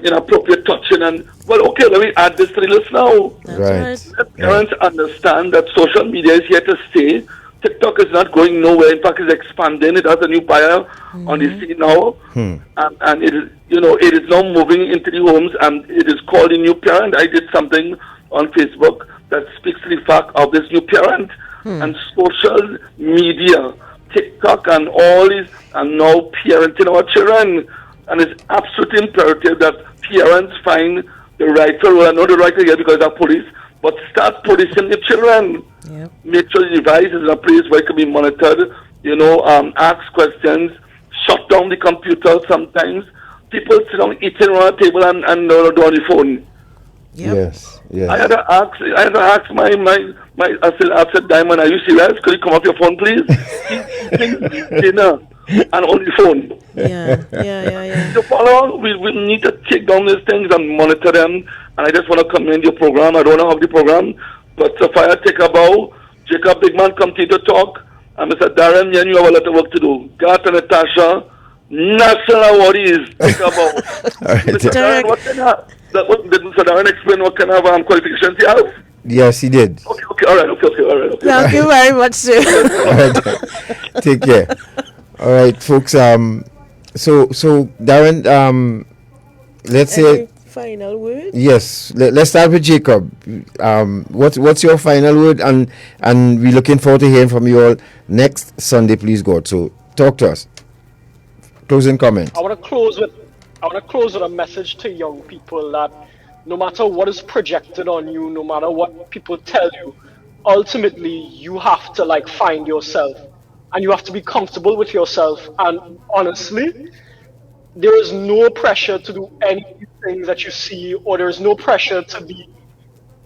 inappropriate touching and okay, let me add this to the list now. Right. Let parents understand that social media is here to stay. TikTok is not going nowhere. In fact, it's expanding. It has a new buyer on the scene now, and it is, it is now moving into the homes, and it is called a new parent. I did something on Facebook that speaks to the fact of this new parent and social media, TikTok, and all these, and now parenting our children, and it's absolutely imperative that parents find the rightful role. I know the right here because of police. but start policing your children. Yep. Make sure the device is in a place where it can be monitored. Ask questions, shut down the computer. Sometimes people sit down eating around a table and do on the phone. Yep. Yes. I had to ask my I said, Diamond, are you serious? Could you come off your phone, please? Dinner and on the phone. Yeah. To follow, we need to take down these things and monitor them. And I just want to commend your program. I don't know how the program, but Sapphire, take a bow. Jakob, big man, come to talk. And Mr. Daren, you have a lot of work to do. Gat and Natasha, national awardees, take a bow. Mr. Daren, what can did Mr. Daren explain what kind of qualifications he has? Yes, he did. Okay, all right. Thank you very much, sir. All right. Take care. All right, folks. So Daren, let's say final word. Yes. Let's start with Jakob. What's your final word? And we're looking forward to hearing from you all next Sunday, please God. So talk to us. Closing comment. I want to close with a message to young people that no matter what is projected on you, no matter what people tell you, ultimately you have to find yourself, and you have to be comfortable with yourself. And honestly, there is no pressure to do anything that you see, or there is no pressure to be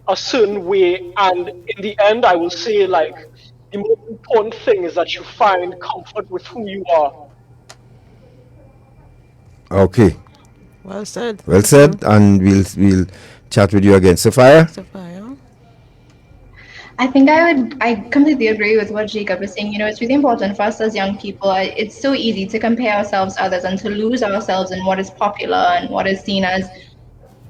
a certain way. And in the end, I will say the most important thing is that you find comfort with who you are. Okay. Well said. And we'll chat with you again. Sapphire? I think I completely agree with what Jakob is saying. It's really important for us as young people. It's so easy to compare ourselves to others and to lose ourselves in what is popular and what is seen as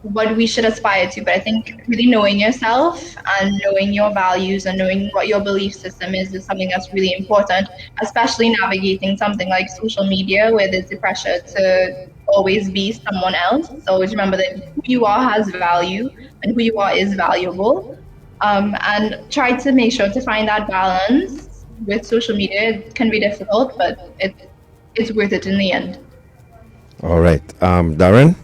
what we should aspire to. But I think really knowing yourself and knowing your values and knowing what your belief system is something that's really important, especially navigating something like social media where there's the pressure to always be someone else. So always remember that who you are has value and who you are is valuable. And try to make sure to find that balance with social media. It can be difficult, but it's worth it in the end. All right. Daren?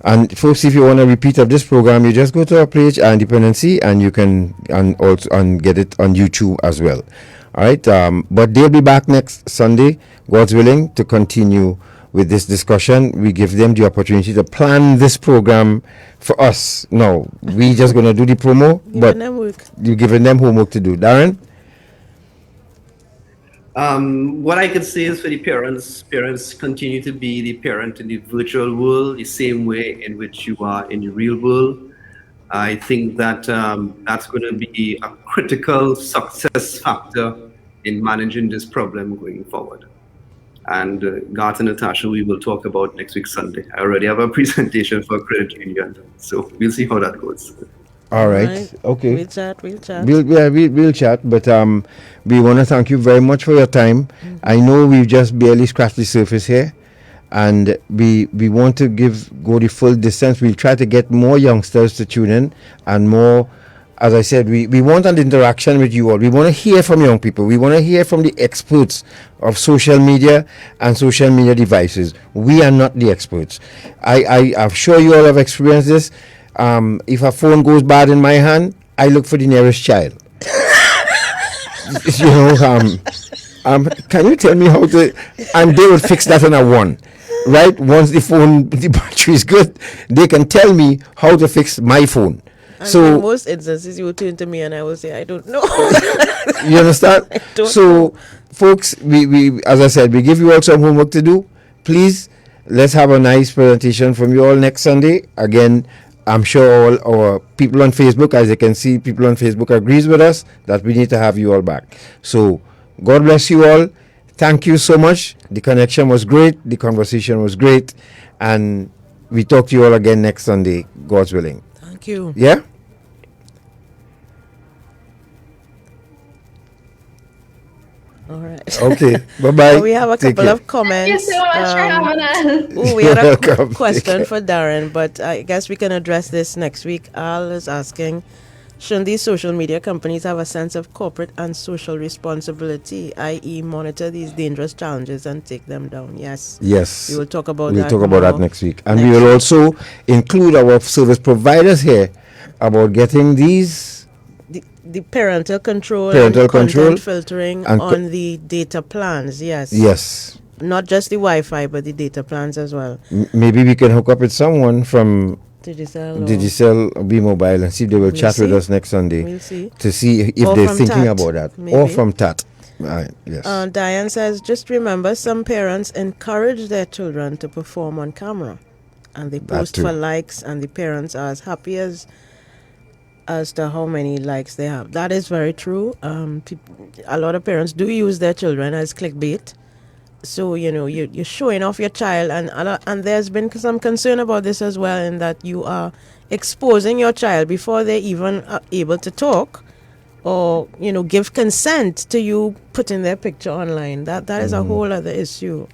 And folks, if you want a repeat of this program, you just go to our page and Dependency, and you can also get it on YouTube as well. All right. But they'll be back next Sunday, God's willing, to continue with this discussion. We give them the opportunity to plan this program for us. No, we just going to do the promo, but you're giving them homework to do. Daren? What I can say is for the parents continue to be the parent in the virtual world the same way in which you are in the real world. I think that that's going to be a critical success factor in managing this problem going forward. And Garth and Natasha, we will talk about next week Sunday. I already have a presentation for credit union, so we'll see how that goes. All right. Okay. We'll chat. We'll chat. But we want to thank you very much for your time. Mm-hmm. I know we've just barely scratched the surface here, and we want to go the full distance. We'll try to get more youngsters to tune in and more. As I said, we want an interaction with you all. We want to hear from young people. We want to hear from the experts of social media and social media devices. We are not the experts. I'm sure you all have experienced this. If a phone goes bad in my hand, I look for the nearest child. Can you tell me how to? And they would fix that in a one. Right? Once the battery is good, they can tell me how to fix my phone. And so in most instances, you will turn to me and I will say, I don't know. You understand? So, folks, we as I said, we give you all some homework to do. Please, let's have a nice presentation from you all next Sunday. Again, I'm sure all our people on Facebook, as you can see, people on Facebook agrees with us that we need to have you all back. So, God bless you all. Thank you so much. The connection was great. The conversation was great. And we talk to you all again next Sunday, God's willing. Thank you. Yeah? All right. Okay. Bye-bye. We have a couple of comments. Thank you so much for having us. We had a question for Daren, but I guess we can address this next week. Al is asking, shouldn't these social media companies have a sense of corporate and social responsibility, i.e. monitor these dangerous challenges and take them down? Yes. Yes. We will talk about that next week. And we will also include our service providers here about getting these the parental control Parental and content control filtering and on the data plans. Yes. Yes. Not just the Wi-Fi, but the data plans as well. Maybe we can hook up with someone from Digicel or B-Mobile and see if they will chat with us next Sunday. We'll see. To see if Or they're from thinking TAT, about that. maybe. Or from TAT. Right, yes. Diane says, just remember, some parents encourage their children to perform on camera. And they post too. for likes, and the parents are as happy as to how many likes they have. That is very true. A lot of parents do use their children as clickbait. So, you're showing off your child, and there's been some concern about this as well, in that you are exposing your child before they're even able to talk or, give consent to you putting their picture online. That is a whole other issue.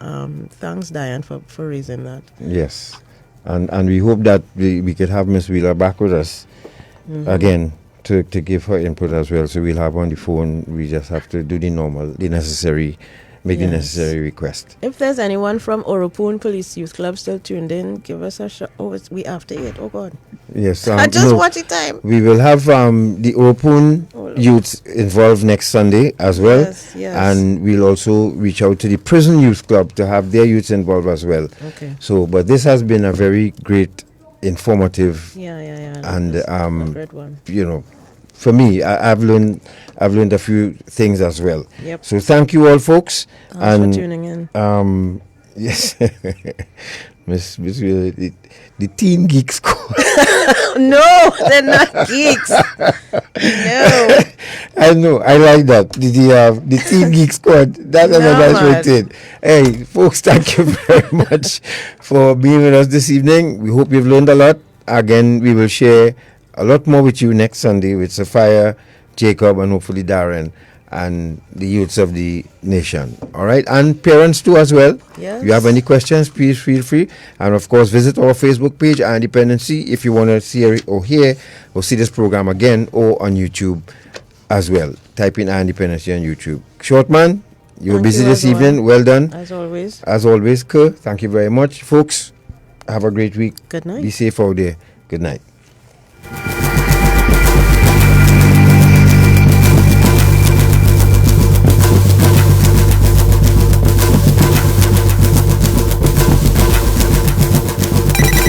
Thanks, Diane, for raising that. Yes. And we hope that we could have Miss Wheeler back with us again to give her input as well. So we'll have her on the phone. We just have to do the necessary request. If there's anyone from Oropoon Police Youth Club still tuned in, give us a shot. Oh, we after 8. Oh, God. Yes. I just watch the time. We will have the Oropoon youths involved next Sunday as well. Yes. And we'll also reach out to the Prison Youth Club to have their youths involved as well. Okay. So, but this has been a very great, informative, and great one. For me, I've learned a few things as well. Yep. So thank you all, folks. Thanks for tuning in. Yes, Miss the teen geeks. No, they're not geeks. No. I know. I like that. The teen geek squad. That's a nice way to it. Hey, folks, thank you very much for being with us this evening. We hope you've learned a lot. Again, we will share a lot more with you next Sunday with Sapphire, Jakob, and hopefully Daren and the youths of the nation. All right, and parents too as well. Yes. If you have any questions, please feel free. And of course, visit our Facebook page, Dependency, if you want to see or hear or see this program again, or on YouTube as well. Type in Dependency on YouTube. Shortman, you were busy this evening. Well done. As always. As always, Kerr. Thank you very much, folks. Have a great week. Good night. Be safe out there. Good night.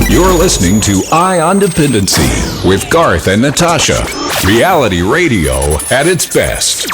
You're listening to Eye on Dependency with Garth and Natasha. Reality radio at its best.